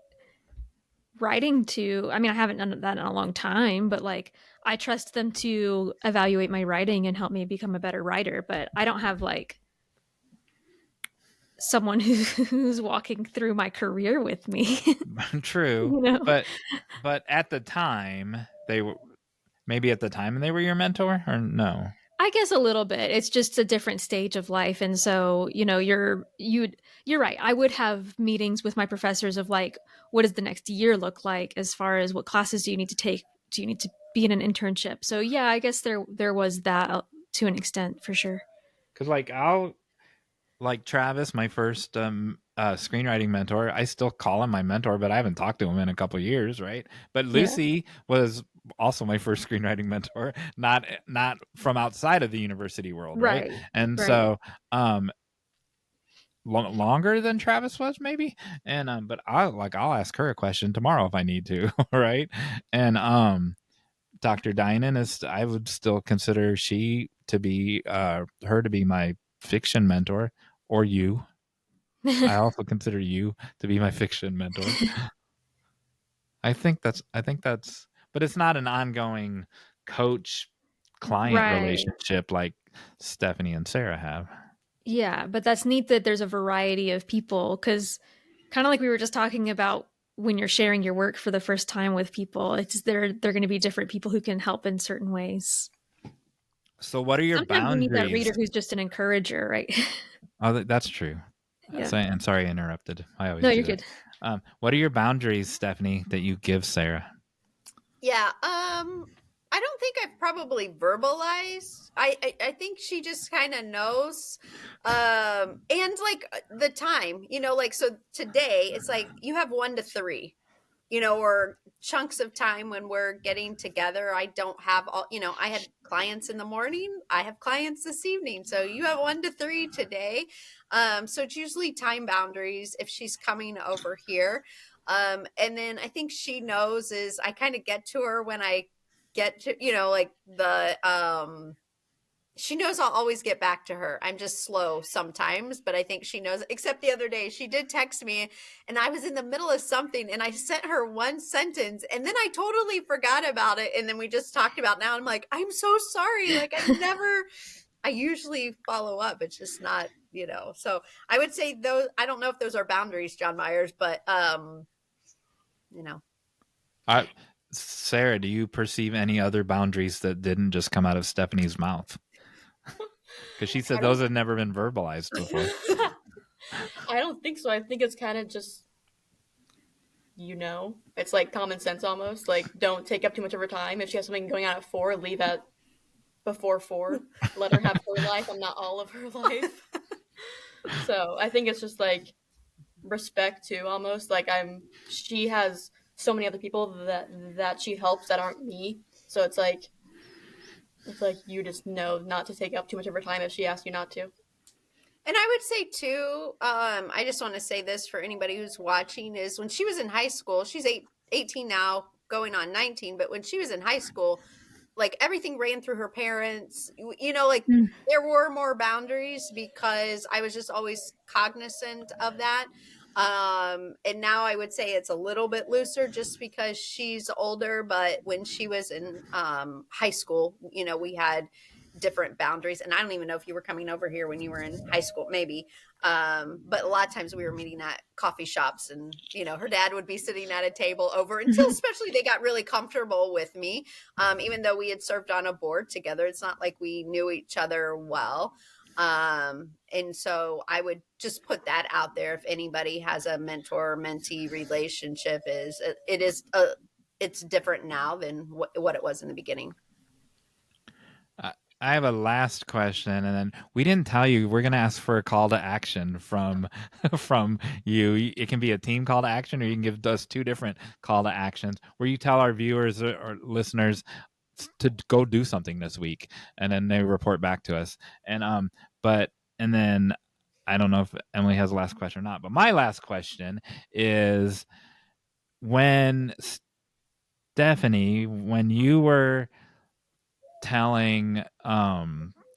writing to. I mean, I haven't done that in a long time, but like I trust them to evaluate my writing and help me become a better writer. But I don't have like someone who's walking through my career with me. True. But at the time they were your mentor, or no? I guess a little bit. It's just a different stage of life. And so, you're right. I would have meetings with my professors of like, what does the next year look like as far as what classes do you need to take? Do you need to be in an internship? So yeah, I guess there was that to an extent for sure. Cause like Travis, my first screenwriting mentor, I still call him my mentor, but I haven't talked to him in a couple of years, right? But Lucy was also my first screenwriting mentor, not from outside of the university world, right? And so longer than Travis was, maybe. And but I'll ask her a question tomorrow if I need to, right? And Dr. Dinan I would still consider her to be my fiction mentor, or you. I also consider you to be my fiction mentor. I think that's, but it's not an ongoing coach client relationship like Stephanie and Sarah have. Yeah, but that's neat that there's a variety of people, because kind of like we were just talking about when you're sharing your work for the first time with people, it's they're going to be different people who can help in certain ways. So what are your boundaries? You need that reader who's just an encourager, right? Oh, that's true. Yeah. I'm sorry I interrupted. No, you're good. What are your boundaries, Stephanie, that you give Sarah? Yeah, I don't think I've probably verbalized. I think she just kind of knows. And like the time, like, so today it's like you have 1 to 3, or chunks of time when we're getting together. I don't have all, I had clients in the morning. I have clients this evening. So you have 1 to 3 today. So it's usually time boundaries if she's coming over here. And then I think she knows is I kind of get to her when I get to, like she knows I'll always get back to her. I'm just slow sometimes, but I think she knows, except the other day she did text me and I was in the middle of something and I sent her one sentence and then I totally forgot about it. And then we just talked about now. I'm like, I'm so sorry. Like I usually follow up. It's just not, so I would say those, I don't know if those are boundaries, Jon Meyers, but Sarah, do you perceive any other boundaries that didn't just come out of Stephanie's mouth? Because she said those had never been verbalized before. I don't think so. I think it's kind of just, it's like common sense almost. Like, don't take up too much of her time. If she has something going on at 4, leave at before 4. Let her have her life and not all of her life. So I think it's just like respect too, almost. Like she has so many other people that she helps that aren't me. So it's like you just know not to take up too much of her time if she asks you not to. And I would say too, I just want to say this for anybody who's watching, is when she was in high school, she's 18 now, going on 19, but when she was in high school, like everything ran through her parents, like there were more boundaries because I was just always cognizant of that. And now I would say it's a little bit looser just because she's older, but when she was in high school, we had different boundaries. And I don't even know if you were coming over here when you were in high school, maybe. But a lot of times we were meeting at coffee shops, and her dad would be sitting at a table over until especially they got really comfortable with me. Even though we had served on a board together, it's not like we knew each other well. And so I would just put that out there. If anybody has a mentor mentee relationship, it's different now than what it was in the beginning. I have a last question, and then we didn't tell you we're going to ask for a call to action from you. It can be a team call to action, or you can give us 2 different call to actions where you tell our viewers or listeners to go do something this week, and then they report back to us. And then I don't know if Emily has a last question or not, but my last question is, when Stephanie, when you were telling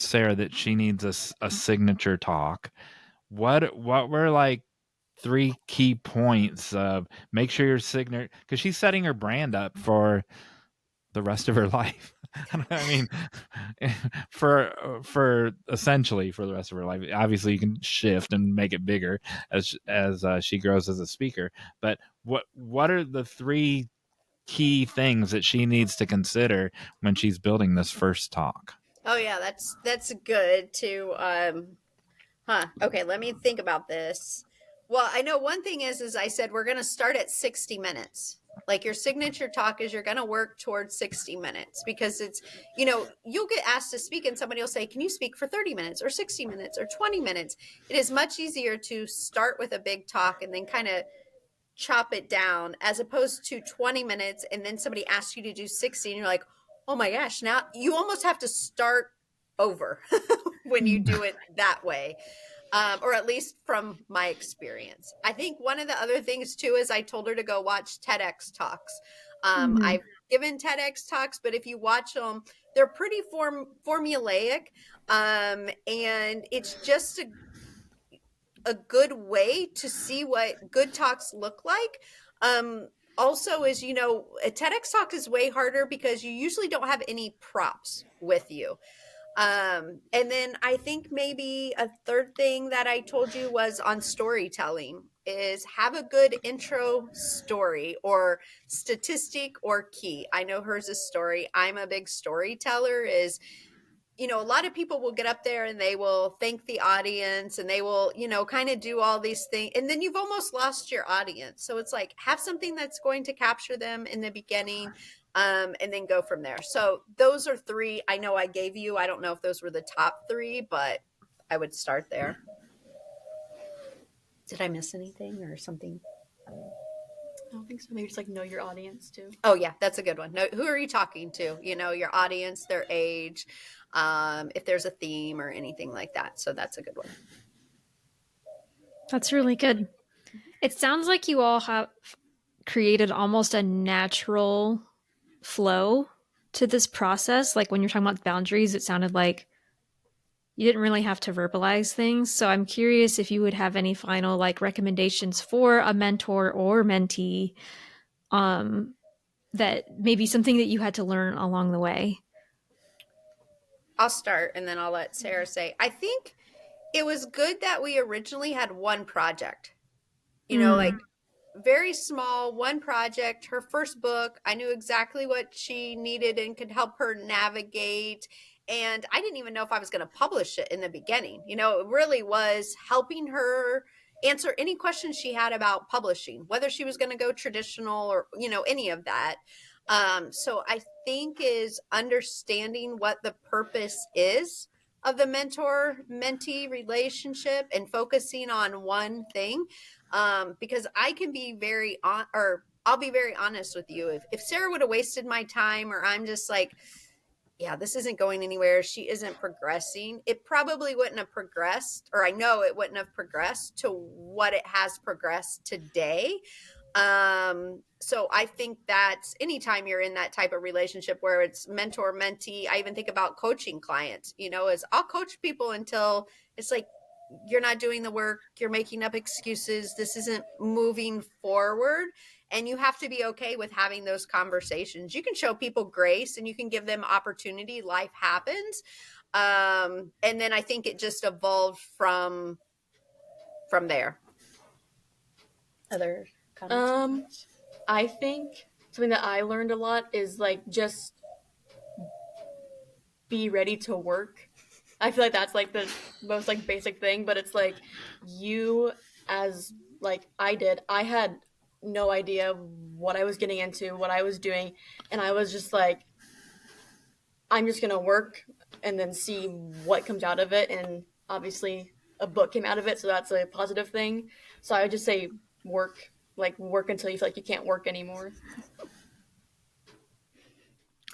Sarah that she needs a signature talk, what were like 3 key points of make sure your signature, because she's setting her brand up for the rest of her life. I mean, for essentially for the rest of her life. Obviously, you can shift and make it bigger as she grows as a speaker. But what are the 3 key things that she needs to consider when she's building this first talk? Oh yeah, that's good to okay, let me think about this. Well, I know one thing is I said we're going to start at 60 minutes. Like your signature talk is you're going to work towards 60 minutes because it's, you'll get asked to speak and somebody will say, can you speak for 30 minutes or 60 minutes or 20 minutes? It is much easier to start with a big talk and then kind of chop it down as opposed to 20 minutes and then somebody asks you to do 60 and you're like, oh my gosh, now you almost have to start over when you do it that way. Or at least from my experience. I think one of the other things too is I told her to go watch TEDx talks. I've given TEDx talks, but if you watch them, they're pretty formulaic. And it's just a good way to see what good talks look like. Also is, a TEDx talk is way harder because you usually don't have any props with you. And then I think maybe a third thing that I told you was on storytelling is have a good intro story or statistic or key. I know hers is story. I'm a big storyteller is, a lot of people will get up there and they will thank the audience and they will, kind of do all these things. And then you've almost lost your audience. So it's like, have something that's going to capture them in the beginning. And then go from there. So those are 3 I know I gave you. I don't know if those were the top 3, but I would start there. Did I miss anything or something? I don't think so. Maybe just like know your audience too. Oh yeah, that's a good one. Who are you talking to? Your audience, their age, if there's a theme or anything like that. So that's a good one. That's really good. It sounds like you all have created almost a natural flow to this process. Like when you're talking about boundaries, it sounded like you didn't really have to verbalize things. So I'm curious if you would have any final like recommendations for a mentor or mentee, that maybe something that you had to learn along the way. I'll start and then I'll let Sarah say. I think it was good that we originally had one project, like very small, one project, her first book. I knew exactly what she needed and could help her navigate. And I didn't even know if I was going to publish it in the beginning. You know, it really was helping her answer any questions she had about publishing, whether she was going to go traditional or, you know, any of that. So I think is understanding what the purpose is of the mentor mentee relationship and focusing on one thing. Because I can be very I'll be very honest with you. If Sarah would have wasted my time, or I'm just like, yeah, this isn't going anywhere, she isn't progressing, it probably wouldn't have progressed, or I know it wouldn't have progressed to what it has progressed today. So I think that anytime you're in that type of relationship where it's mentor mentee, I even think about coaching clients, you know, is I'll coach people until it's like, you're not doing the work, you're making up excuses, this isn't moving forward. And you have to be okay with having those conversations. You can show people grace and you can give them opportunity. Life happens. And then I think it just evolved from there. Other comments? I think something that I learned a lot is like just be ready to work. I feel like that's like the most like basic thing, but it's like you, as like I did, I had no idea what I was getting into, what I was doing, and I was just like, I'm just gonna work and then see what comes out of it. And obviously a book came out of it, so that's a positive thing. So I would just say work until you feel like you can't work anymore.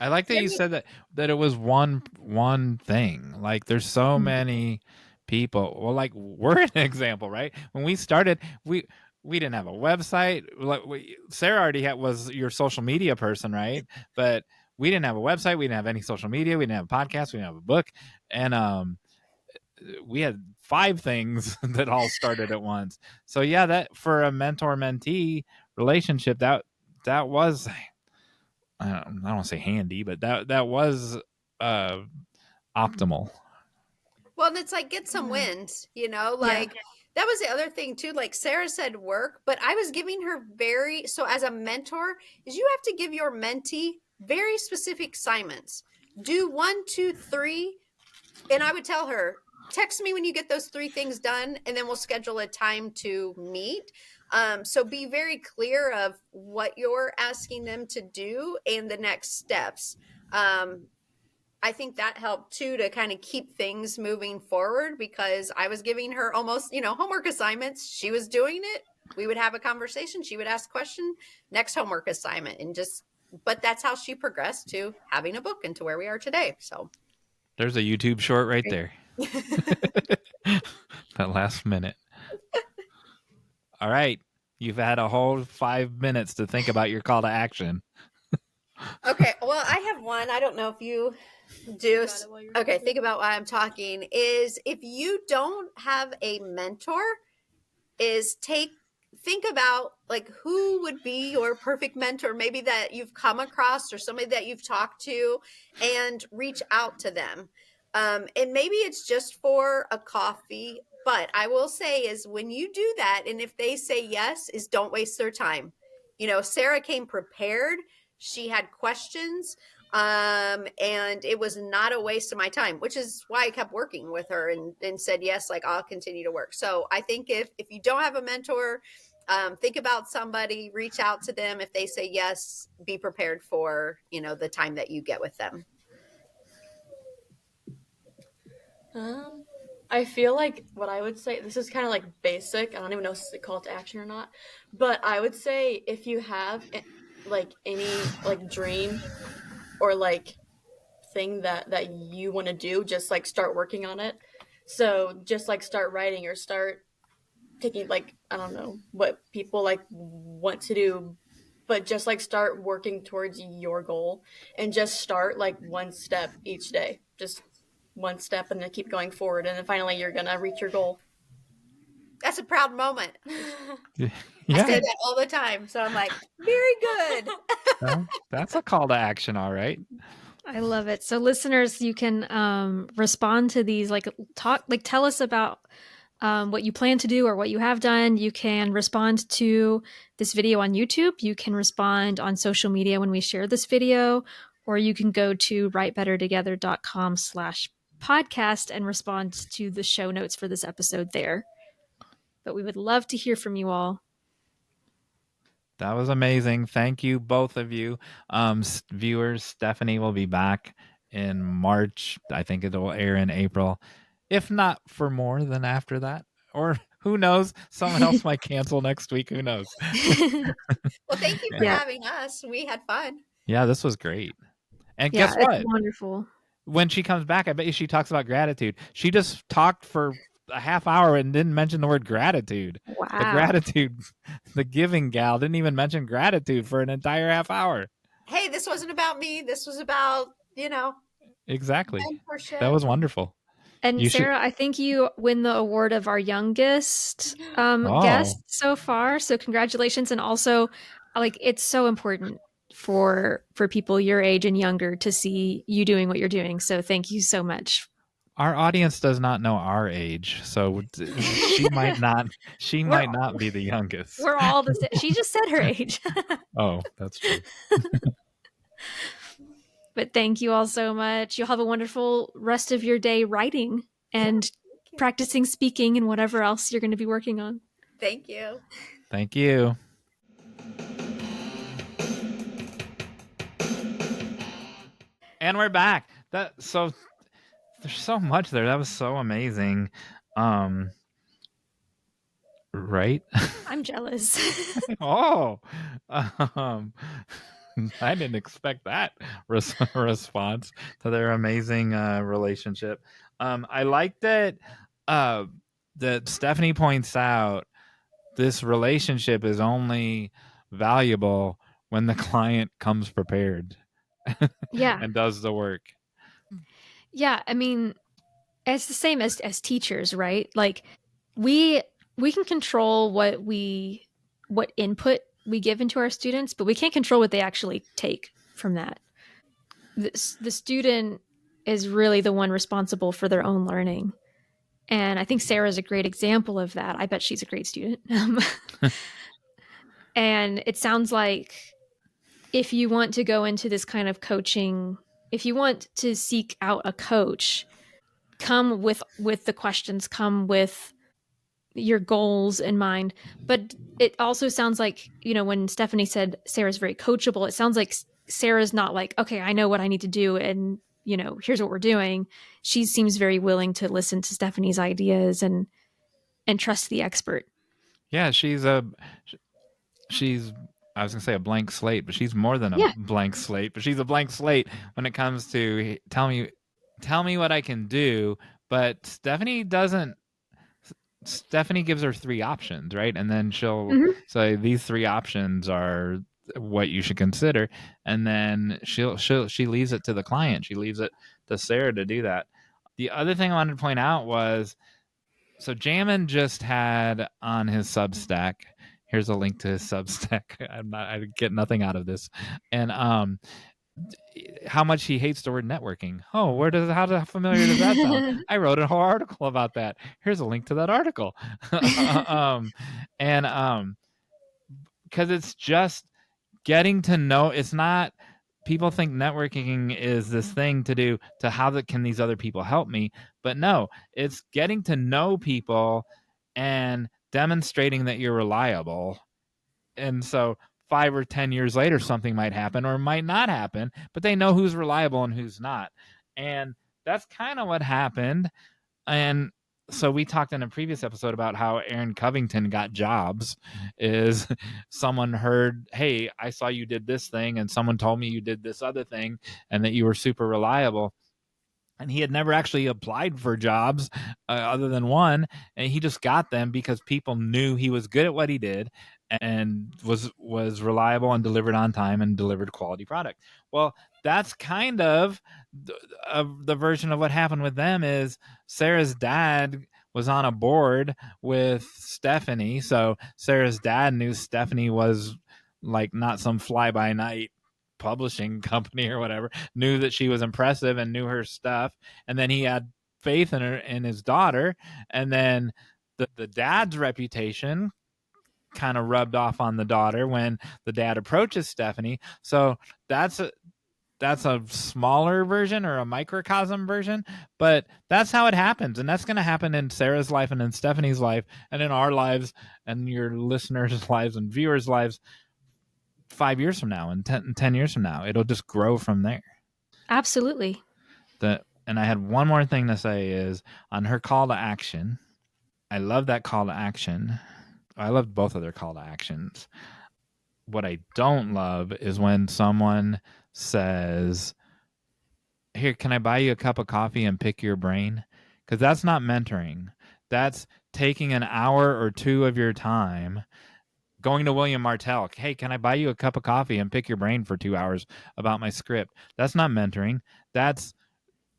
I like that you said that it was one thing. Like there's so many people. Well, like we're an example, right? When we started, we didn't have a website. Like Sarah already was your social media person, right? But we didn't have a website. We didn't have any social media. We didn't have a podcast. We didn't have a book, and we had 5 things that all started at once. So yeah, that for a mentor mentee relationship, that was. I don't want to say handy, but that was optimal. Well, and it's like get some wins, you know, like that was the other thing too. Like Sarah said work, but I was giving her so as a mentor is you have to give your mentee very specific assignments. Do 1, 2, 3. And I would tell her, text me when you get those 3 things done, and then we'll schedule a time to meet. So be very clear of what you're asking them to do and the next steps. I think that helped too to kind of keep things moving forward, because I was giving her almost, you know, homework assignments. She was doing it. We would have a conversation. She would ask a question, next homework assignment, and but that's how she progressed to having a book and to where we are today. So there's a YouTube short right there. That last minute. All right. You've had a whole 5 minutes to think about your call to action. Okay. Well, I have one. I don't know if you do. Okay. Think about why I'm talking is if you don't have a mentor, think about like who would be your perfect mentor, maybe that you've come across or somebody that you've talked to, and reach out to them. And maybe it's just for a coffee, but I will say is when you do that, and if they say yes, is don't waste their time. You know, Sarah came prepared. She had questions. And it was not a waste of my time, which is why I kept working with her and said, yes, like I'll continue to work. So I think if you don't have a mentor, think about somebody, reach out to them. If they say yes, be prepared for, you know, the time that you get with them. I feel like what I would say, this is kind of like basic. I don't even know if it's a call to action or not, but I would say if you have like any like dream or like thing that you want to do, just like start working on it. So just like start writing or start taking like, I don't know what people like want to do, but just like start working towards your goal and just start like one step each day, just one step, and then keep going forward, and then finally you're gonna reach your goal. That's a proud moment. Yeah. I say that all the time, so I'm like, very good. Well, that's a call to action, all right. I love it. So listeners, you can respond to these, tell us about what you plan to do or what you have done. You can respond to this video on YouTube. You can respond on social media when we share this video, or you can go to writebettertogether.com/podcast and respond to the show notes for this episode there. But we would love to hear from you all. That was amazing. Thank you, both of you. Viewers, Stephanie will be back in March. I think it will air in April, if not for more than after that. Or who knows? Someone else might cancel next week. Who knows? Well, thank you for having us. We had fun. Yeah, this was great. And guess what? It's wonderful. When she comes back, I bet you she talks about gratitude. She just talked for a half hour and didn't mention the word gratitude. Wow. The gratitude, the giving gal didn't even mention gratitude for an entire half hour. Hey, this wasn't about me. This was about, Exactly. mentorship. That was wonderful. And Sarah, I think you win the award of our youngest guest so far. So congratulations. And also, it's so important for people your age and younger to see you doing what you're doing. So thank you so much. Our audience does not know our age, so she might not be the youngest. We're all the same. She just said her age. Oh, that's true. But thank you all so much. You'll have a wonderful rest of your day writing and practicing speaking and whatever else you're going to be working on. Thank you. Thank you. And we're back. There's so much there. That was so amazing. Right? I'm jealous. Oh. I didn't expect that response to their amazing relationship. I like that that Stephanie points out this relationship is only valuable when the client comes prepared. Yeah. And does the work. Yeah, I mean, it's the same as teachers, right? Like we can control what input we give into our students, but we can't control what they actually take from that. The student is really the one responsible for their own learning. And I think Sarah's a great example of that. I bet she's a great student. And it sounds like if you want to go into this kind of coaching, if you want to seek out a coach, come with the questions, come with your goals in mind. But it also sounds like, when Stephanie said Sarah's very coachable, it sounds like Sarah's not like, okay, I know what I need to do and, here's what we're doing. She seems very willing to listen to Stephanie's ideas and trust the expert. Yeah, she's I was going to say a blank slate, but she's more than a blank slate, but she's a blank slate when it comes to tell me what I can do. But Stephanie gives her 3 options, right? And then she'll say these 3 options are what you should consider. And then she leaves it to the client. She leaves it to Sarah to do that. The other thing I wanted to point out was, so Jamin just had on his Substack, here's a link to his Substack. I get nothing out of this. And how much he hates the word networking. Oh, how familiar does that sound? I wrote a whole article about that. Here's a link to that article. And because it's just getting to know, it's not, people think networking is this thing to do to can these other people help me? But no, it's getting to know people and demonstrating that you're reliable. And so 5 or 10 years later, something might happen or might not happen, but they know who's reliable and who's not. And that's kind of what happened. And so we talked in a previous episode about how Aaron Covington got jobs. Is someone heard, hey, I saw you did this thing and someone told me you did this other thing and that you were super reliable. And he had never actually applied for jobs other than one. And he just got them because people knew he was good at what he did and was reliable and delivered on time and delivered quality product. Well, that's kind of the version of what happened with them. Is Sarah's dad was on a board with Stephanie. So Sarah's dad knew Stephanie was like not some fly-by-night publishing company or whatever, knew that she was impressive and knew her stuff. And then he had faith in her and his daughter. And then the dad's reputation kind of rubbed off on the daughter when the dad approaches Stephanie. So that's that's a smaller version or a microcosm version, but that's how it happens. And that's going to happen in Sarah's life and in Stephanie's life and in our lives and your listeners' lives and viewers' lives 5 years from now and 10 years from now. It'll just grow from there. Absolutely. And I had one more thing to say is on her call to action. I love that call to action. I loved both of their call to actions. What I don't love is when someone says, "Here, can I buy you a cup of coffee and pick your brain?" Because that's not mentoring. That's taking an hour or two of your time going to William Martell. "Hey, can I buy you a cup of coffee and pick your brain for 2 hours about my script?" That's not mentoring. That's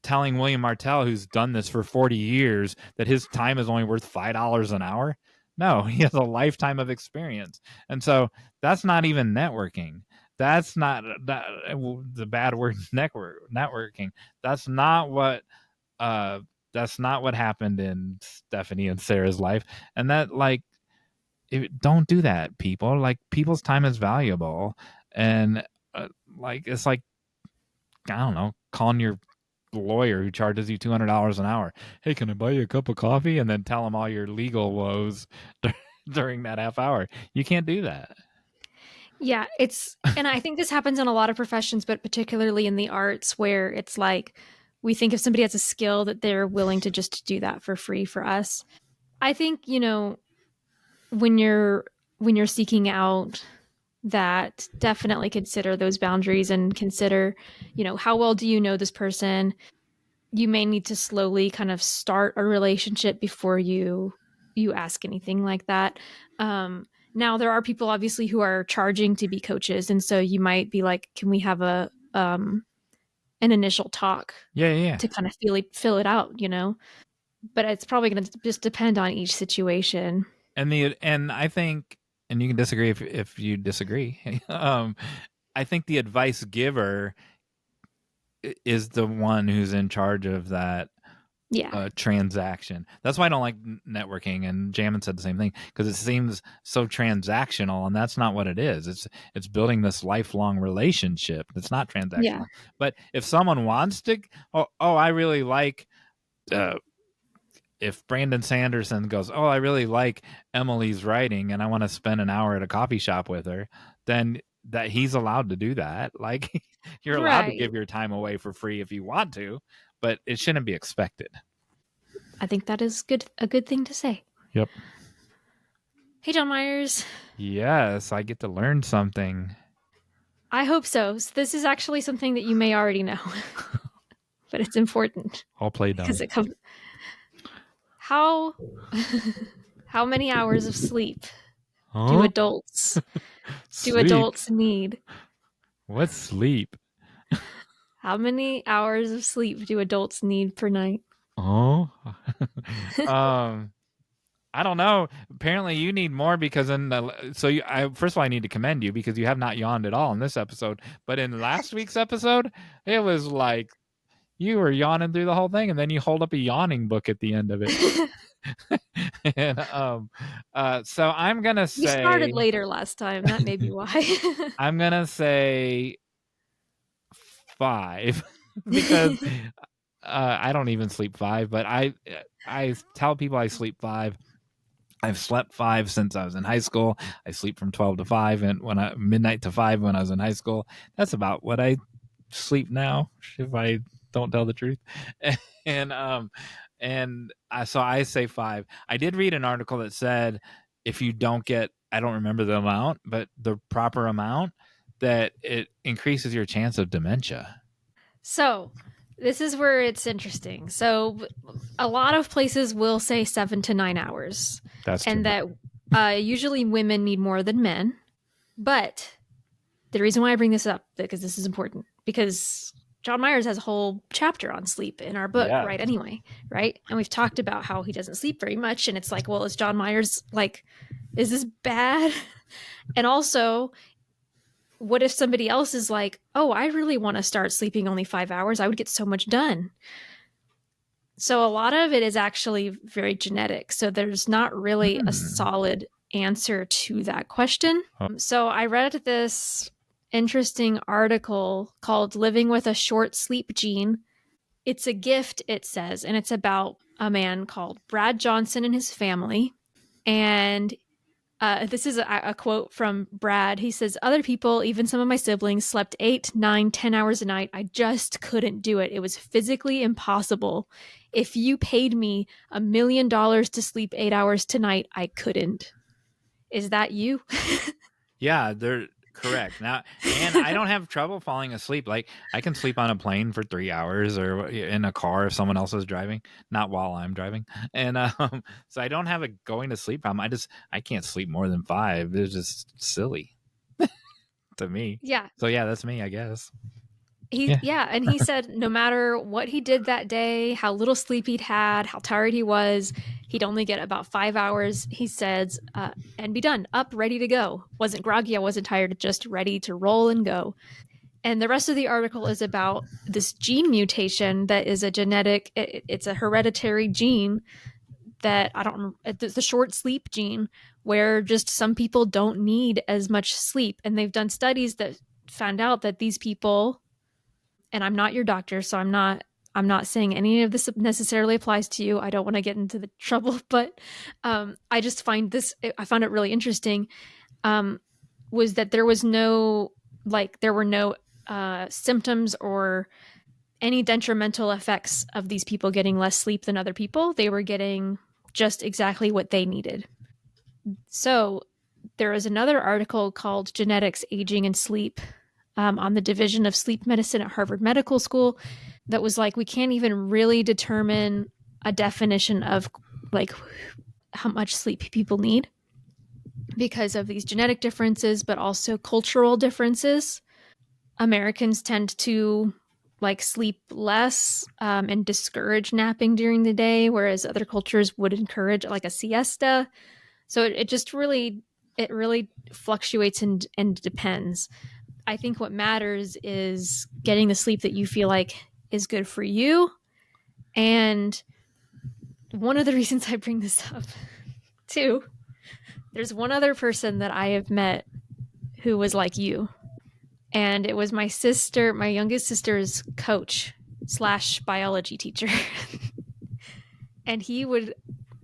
telling William Martell, who's done this for 40 years, that his time is only worth $5 an hour. No, he has a lifetime of experience. And so that's not even networking. That's not the bad word networking. That's not what happened in Stephanie and Sarah's life. And that don't do that, people. Like, people's time is valuable. And it's like, I don't know, calling your lawyer who charges you $200 an hour. "Hey, can I buy you a cup of coffee?" And then tell them all your legal woes during that half hour. You can't do that. Yeah, and I think this happens in a lot of professions, but particularly in the arts, where it's like we think if somebody has a skill that they're willing to just do that for free for us. I think, when you're seeking out that, definitely consider those boundaries and consider, how well do you know this person? You may need to slowly kind of start a relationship before you ask anything like that. Now there are people obviously who are charging to be coaches, and so you might be like, "Can we have an initial talk?" Yeah. To kind of fill it out, But it's probably going to just depend on each situation. And I think, and you can disagree if you disagree. I think the advice giver is the one who's in charge of that transaction. That's why I don't like networking. And Jamin said the same thing, because it seems so transactional, and that's not what it is. It's building this lifelong relationship. It's not transactional. Yeah. But if someone wants to, I really like. If Brandon Sanderson goes, "Oh, I really like Emily's writing and I want to spend an hour at a coffee shop with her," then that he's allowed to do that. Like, you're allowed to give your time away for free if you want to, but it shouldn't be expected. I think that is a good thing to say. Yep. Hey, Jon Meyers. Yes, I get to learn something. I hope so. This is actually something that you may already know, but it's important. I'll play dumb. Because it comes. How many hours of sleep do adults need? What's sleep? How many hours of sleep do adults need per night? I don't know. Apparently you need more, because first of all, I need to commend you because you have not yawned at all in this episode. But in last week's episode, it was like you were yawning through the whole thing, and then you hold up a yawning book at the end of it. And so I'm gonna say, you started later last time. That may be why. I'm gonna say 5 because I don't even sleep 5, but I tell people I sleep 5. I've slept 5 since I was in high school. I sleep from 12 to 5, and midnight to 5 when I was in high school. That's about what I sleep now, if I don't tell the truth. So I say 5. I did read an article that said if you don't get, I don't remember the amount, but the proper amount, that it increases your chance of dementia. So this is where it's interesting. So a lot of places will say 7 to 9 hours. That's and true. That usually women need more than men. But the reason why I bring this up, because this is important, because Jon Meyers has a whole chapter on sleep in our book, right? Anyway, right? And we've talked about how he doesn't sleep very much. And it's like, well, is Jon Meyers is this bad? And also, what if somebody else is like, "Oh, I really want to start sleeping only 5 hours. I would get so much done." So a lot of it is actually very genetic. So there's not really a solid answer to that question. So I read this interesting article called Living with a Short Sleep Gene. It's a gift, it says, and it's about a man called Brad Johnson and his family. And this is a quote from Brad. He says, "Other people, even some of my siblings, slept 8, 9, 10 hours a night. I just couldn't do it. It was physically impossible. If you paid me $1 million to sleep 8 hours tonight, I couldn't." Is that you? Yeah, they're correct. Now, and I don't have trouble falling asleep. Like, I can sleep on a plane for 3 hours or in a car if someone else is driving, not while I'm driving. And so I don't have a going to sleep problem. I can't sleep more than 5. It's just silly to me. Yeah. So yeah, that's me, I guess. And he said no matter what he did that day, how little sleep he'd had, how tired he was, he'd only get about 5 hours, he says, and be done, up, ready to go. Wasn't groggy, I wasn't tired, just ready to roll and go. And the rest of the article is about this gene mutation that is a genetic, it's a hereditary gene that the short sleep gene, where just some people don't need as much sleep. And they've done studies that found out that these people, and I'm not your doctor, so I'm not saying any of this necessarily applies to you. I don't want to get into the trouble, but I just find I found it really interesting. Was that there were no symptoms or any detrimental effects of these people getting less sleep than other people. They were getting just exactly what they needed. So there is another article called Genetics, Aging, and Sleep on the Division of Sleep Medicine at Harvard Medical School that was like, we can't even really determine a definition of like how much sleep people need because of these genetic differences, but also cultural differences. Americans tend to like sleep less and discourage napping during the day, whereas other cultures would encourage like a siesta. So it just really fluctuates and depends. I think what matters is getting the sleep that you feel like is good for you. And one of the reasons I bring this up too, there's one other person that I have met who was like you. And it was my youngest sister's coach / biology teacher. And he would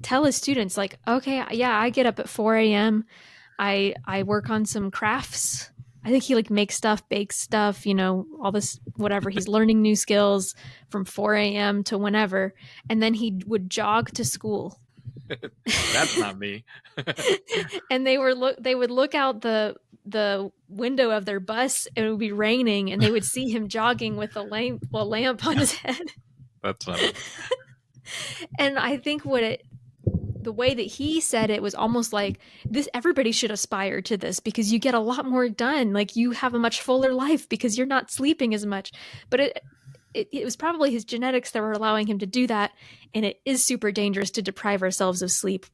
tell his students like, okay, yeah, I get up at 4 a.m. I work on some crafts. I think he like makes stuff, bakes stuff, all this, whatever. He's learning new skills from 4 a.m. to whenever. And then he would jog to school. That's not me. And they would look out the window of their bus. It would be raining and they would see him jogging with a lamp on his head. That's funny. And I think the way that he said it was almost like this, everybody should aspire to this because you get a lot more done. Like you have a much fuller life because you're not sleeping as much. But it was probably his genetics that were allowing him to do that. And it is super dangerous to deprive ourselves of sleep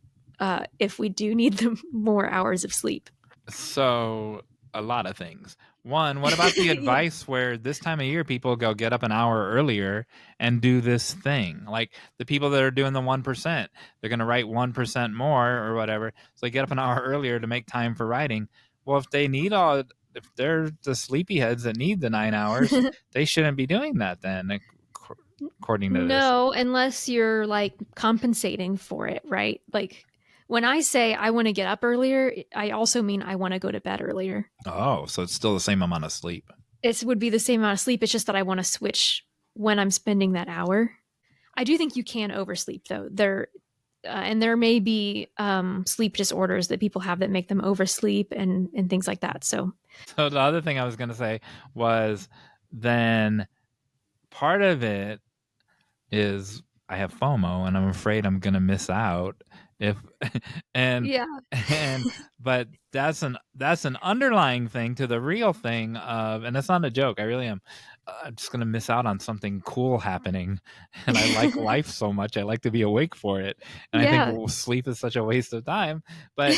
if we do need the more hours of sleep. So a lot of things. One, what about the advice where this time of year people go get up an hour earlier and do this thing? Like the people that are doing the 1%, they're going to write 1% more or whatever. So they get up an hour earlier to make time for writing. Well, if they're the sleepyheads that need the 9 hours, they shouldn't be doing that then, according to this. No, unless you're like compensating for it, right? Like when I say I want to get up earlier, I also mean I want to go to bed earlier. Oh, so it's still the same amount of sleep. It would be the same amount of sleep. It's just that I want to switch when I'm spending that hour. I do think you can oversleep though. And there may be sleep disorders that people have that make them oversleep and things like that. So the other thing I was going to say was then part of it is I have FOMO and I'm afraid I'm going to miss out but that's an underlying thing to the real thing of, and it's not a joke. I really am. I'm just going to miss out on something cool happening. And I like life so much. I like to be awake for it. And I think sleep is such a waste of time, but,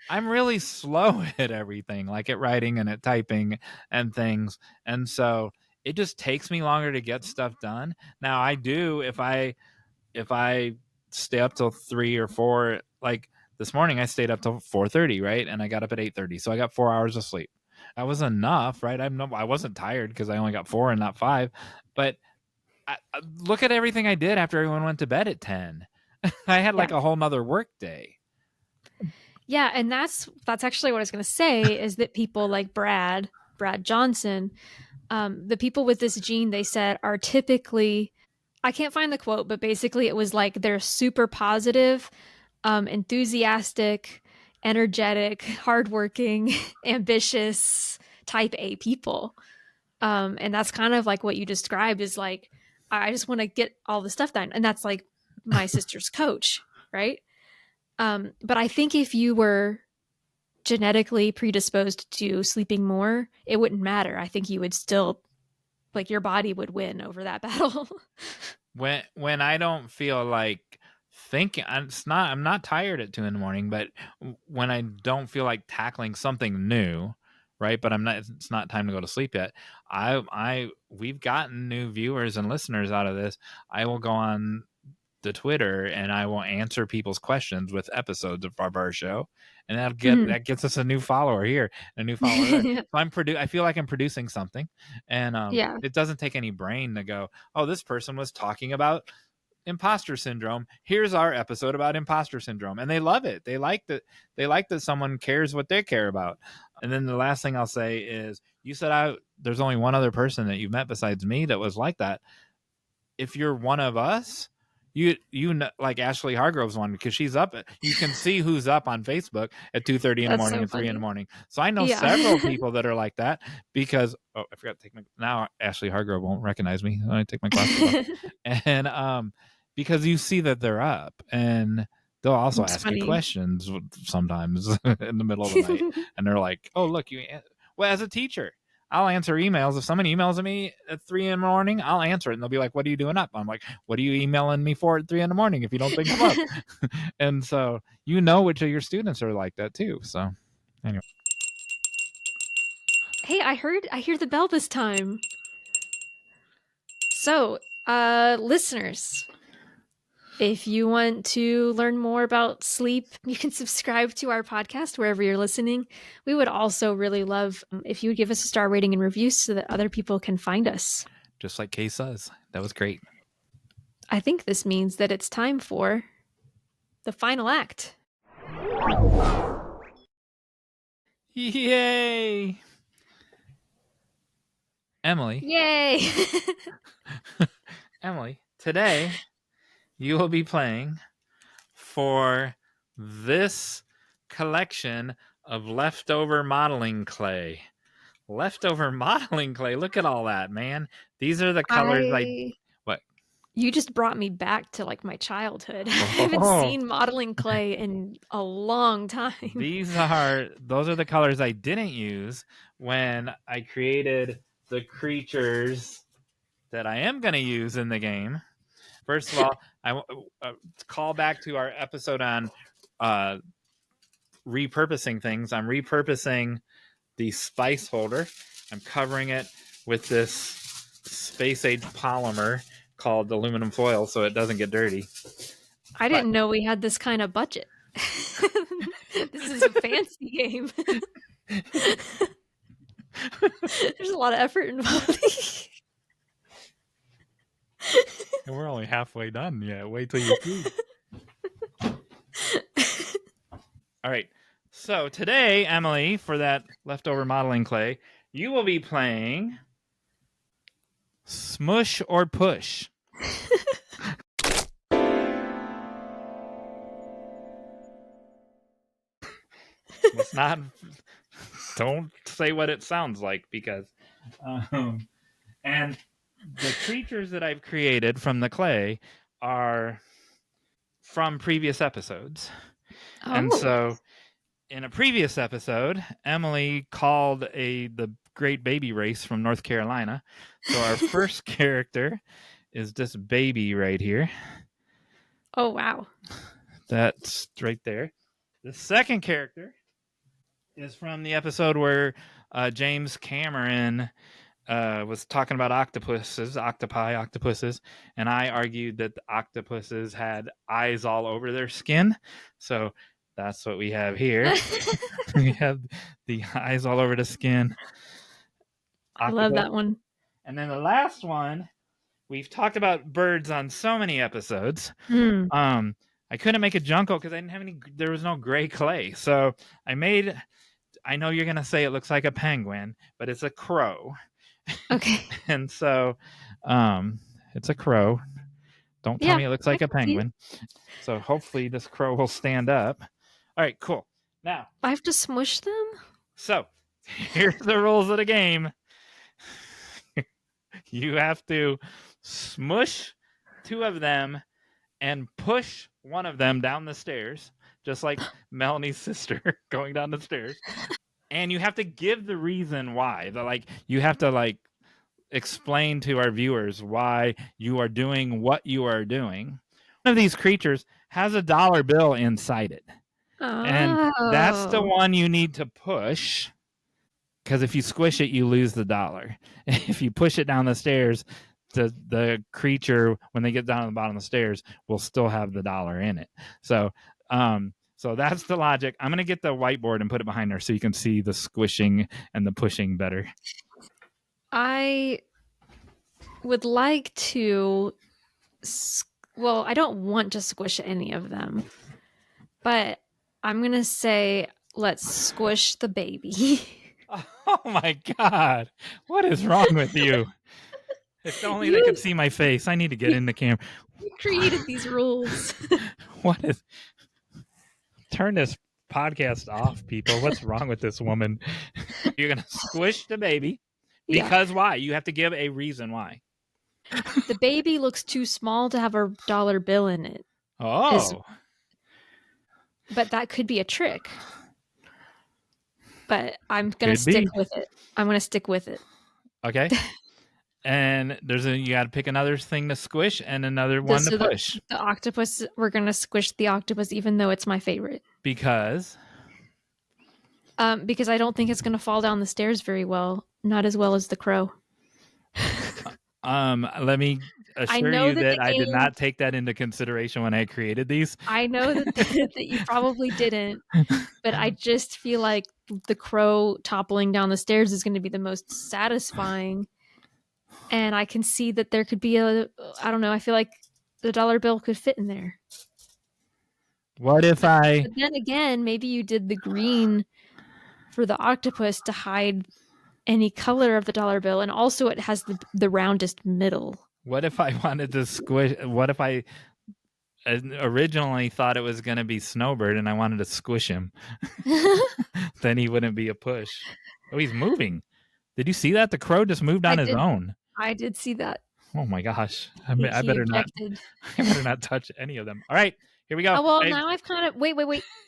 I'm really slow at everything, like at writing and at typing and things. And so it just takes me longer to get stuff done. Now I do, if I stay up till 3 or 4, like this morning I stayed up till 4:30, right? And I got up at 8:30. So I got 4 hours of sleep. That was enough, right? I wasn't tired because I only got 4 and not 5. But look at everything I did after everyone went to bed at 10. I had like a whole nother work day. Yeah, and that's actually what I was going to say is that people like Brad Johnson, the people with this gene, they said, are typically, I can't find the quote, but basically it was like they're super positive, enthusiastic, energetic, hardworking, ambitious, type A people. And that's kind of like what you described is like, I just want to get all the stuff done. And that's like my sister's coach, right? But I think if you were genetically predisposed to sleeping more, it wouldn't matter. I think you would still, like, your body would win over that battle. When I don't feel like thinking, I'm not tired at 2 a.m, but when I don't feel like tackling something new, right? But it's not time to go to sleep yet. We've gotten new viewers and listeners out of this. I will go on the Twitter and I will answer people's questions with episodes of our show, and that gets us a new follower here, a new follower there. So I feel like I'm producing something, and it doesn't take any brain to go, oh, this person was talking about imposter syndrome. Here's our episode about imposter syndrome, and they love it. They like that someone cares what they care about. And then the last thing I'll say is, you said there's only one other person that you've met besides me that was like that. If you're one of us, you like Ashley Hargrove's one, because she's up. You can see who's up on Facebook at 2:30 in the morning and 3 a.m. So I know several people that are like that, because I forgot to take now Ashley Hargrove won't recognize me when I take my glasses off. And because you see that they're up, and they'll also ask you questions sometimes in the middle of the night, and they're like, oh, look, well, as a teacher, I'll answer emails. If someone emails me at 3 a.m, I'll answer it. And they'll be like, what are you doing up? I'm like, what are you emailing me for at 3 a.m. if you don't think I'm up? And so, which of your students are like that too. So anyway. Hey, I hear the bell this time. So, listeners, if you want to learn more about sleep, you can subscribe to our podcast wherever you're listening. We would also really love if you would give us a star rating and review so that other people can find us. Just like Kay says. That was great. I think this means that it's time for the final act. Yay! Emily. Yay! Emily, today you will be playing for this collection of leftover modeling clay. Leftover modeling clay. Look at all that, man. These are the colors what? You just brought me back to like my childhood. I haven't seen modeling clay in a long time. Those are the colors I didn't use when I created the creatures that I am going to use in the game. First of all, I call back to our episode on repurposing things. I'm repurposing the spice holder. I'm covering it with this space age polymer called aluminum foil so it doesn't get dirty. I didn't know we had this kind of budget. This is a fancy game. There's a lot of effort involved. And we're only halfway done yet. Wait till you see. All right. So today, Emily, for that leftover modeling clay, you will be playing Smush or Push. Let's not. Don't say what it sounds like, because. And the creatures that I've created from the clay are from previous episodes. Oh. And so in a previous episode, Emily called the Great Baby Race from North Carolina. So our first character is this baby right here. Oh, wow. That's right there. The second character is from the episode where James Cameron was talking about octopuses, and I argued that the octopuses had eyes all over their skin. So That's what we have here. We have the eyes all over the skin. I love that one. And then the last one, we've talked about birds on so many episodes. I couldn't make a junco because I didn't have any. There was no gray clay, so I made. I know you're gonna say it looks like a penguin, but it's a crow. Okay. And so, it's a crow. Don't tell me it looks like a penguin. So hopefully this crow will stand up. All right, cool. Now I have to smush them. So here's the rules of the game. You have to smush 2 of them and push one of them down the stairs, just like Melanie's sister going down the stairs. And you have to give the reason why. You have to explain to our viewers why you are doing what you are doing. One of these creatures has a dollar bill inside it. And that's the one you need to push. Because if you squish it, you lose the dollar. If you push it down the stairs, the creature, when they get down to the bottom of the stairs, will still have the dollar in it. So that's the logic. I'm going to get the whiteboard and put it behind there so you can see the squishing and the pushing better. I would like to... Well, I don't want to squish any of them. But I'm going to say, let's squish the baby. Oh my God. What is wrong with you? If only they could see my face. I need to get in the camera. You created these rules. What is... Turn this podcast off, people. What's wrong with this woman? You're going to squish the baby. Because why? You have to give a reason why. The baby looks too small to have a dollar bill in it. Oh. But that could be a trick. But I'm going to stick with it. I'm going to stick with it. Okay. And you got to pick another thing to squish and another one to push. The octopus, we're going to squish the octopus even though it's my favorite. Because? Because I don't think it's going to fall down the stairs very well. Not as well as the crow. Let me assure you that I did not take that into consideration when I created these. I know that you probably didn't, but I just feel like the crow toppling down the stairs is going to be the most satisfying. And I can see that there could be I don't know, I feel like the dollar bill could fit in there. What if But then again, maybe you did the green for the octopus to hide any color of the dollar bill, and also it has the roundest middle. What if I wanted to squish... What if I originally thought it was going to be Snowbird and I wanted to squish him? Then he wouldn't be a push. Oh, he's moving. Did you see that? The crow just moved on his own. I did see that. Oh my gosh. I better not touch any of them. All right, here we go. Oh, well, now I've kind of... Wait.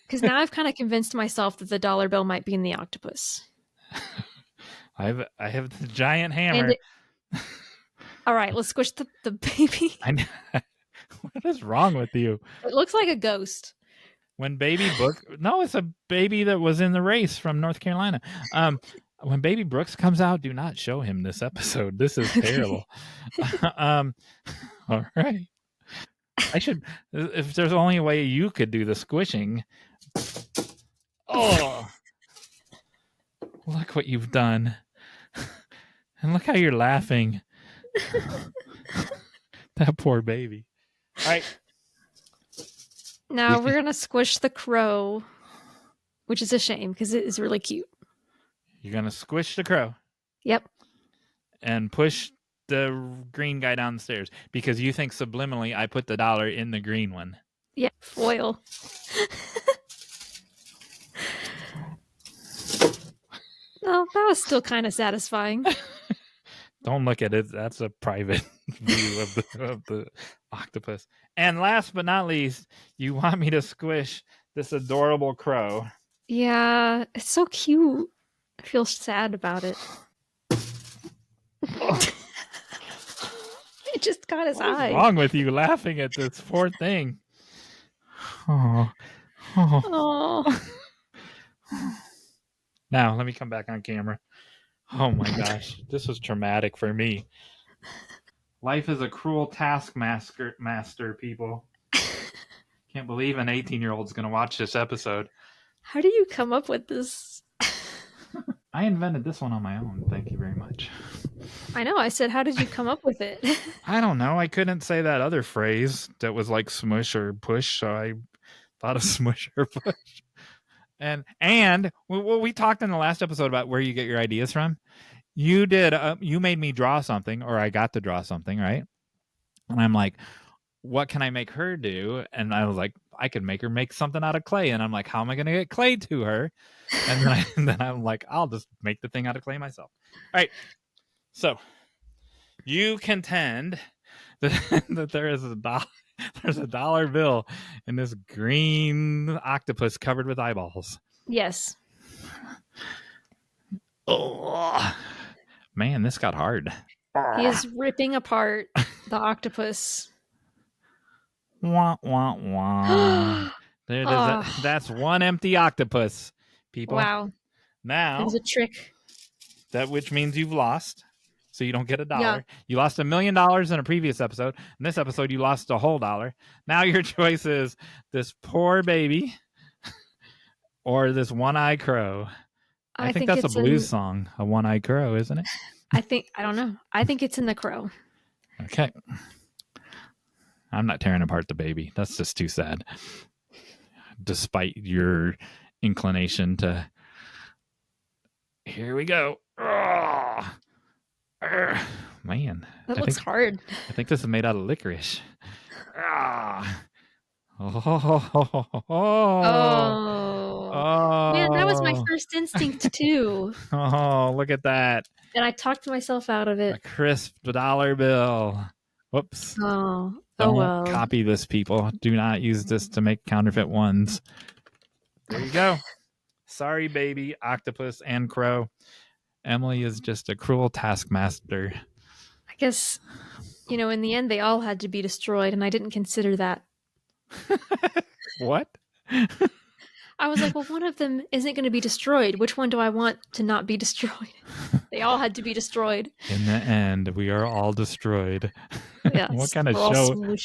Because now I've kind of convinced myself that the dollar bill might be in the octopus. I have the giant hammer. All right, let's squish the baby. What is wrong with you? It looks like a ghost. When Baby Brooks... No, it's a baby that was in the race from North Carolina. When Baby Brooks comes out, do not show him this episode. This is terrible. All right. I should... If there's only a way you could do the squishing... Oh... Look what you've done. And look how you're laughing. That poor baby. All right. Now we're going to squish the crow, which is a shame because it is really cute. You're going to squish the crow. Yep. And push the green guy down the stairs because you think subliminally I put the dollar in the green one. Yeah, foil. Oh, that was still kind of satisfying. Don't look at it. That's a private view of the octopus. And last but not least, you want me to squish this adorable crow. Yeah, it's so cute. I feel sad about it. It just got his eye. What's wrong with you laughing at this poor thing? Oh. Now, let me come back on camera. Oh my gosh, this was traumatic for me. Life is a cruel taskmaster, people. Can't believe an 18-year-old's going to watch this episode. How do you come up with this? I invented this one on my own. Thank you very much. I know. I said, how did you come up with it? I don't know. I couldn't say that other phrase that was like smush or push, so I thought of smush or push. And we talked in the last episode about where you get your ideas from. You did. You made me draw something, or I got to draw something, right? And I'm like, what can I make her do? And I was like, I could make her make something out of clay. And I'm like, how am I going to get clay to her? And then I'm like, I'll just make the thing out of clay myself. All right. So you contend that there's a dollar bill in this green octopus covered with eyeballs. Yes. Oh, man, this got hard. He is ripping apart the octopus. Wah, wah, wah. There it is. That's one empty octopus, people. Wow. Now, it was a trick. That which means you've lost. So you don't get $1. Yeah. You lost $1 million in a previous episode. In this episode, you lost a whole $1. Now your choice is this poor baby or this one-eyed crow. I think that's a blues song, a one-eyed crow, isn't it? I don't know. I think it's in the crow. Okay. I'm not tearing apart the baby. That's just too sad. Despite your inclination to... Here we go. Oh. Man. That looks hard. I think this is made out of licorice. Man, that was my first instinct too. Oh, look at that. And I talked myself out of it. A crisp dollar bill. Whoops. Don't well. Copy this, people. Do not use this to make counterfeit ones. There you go. Sorry, baby, octopus and crow. Emily is just a cruel taskmaster. I guess, in the end, they all had to be destroyed, and I didn't consider that. What? I was like, well, one of them isn't going to be destroyed. Which one do I want to not be destroyed? They all had to be destroyed. In the end, we are all destroyed. Yes, what kind of show? What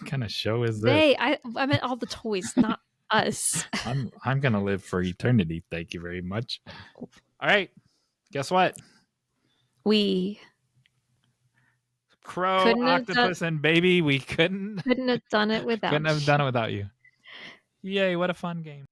kind of show is this? I meant all the toys, not us. I'm gonna live for eternity. Thank you very much. All right. Guess what? Crow, octopus, and baby. We couldn't have done it without. Couldn't have done it without you. Yay! What a fun game.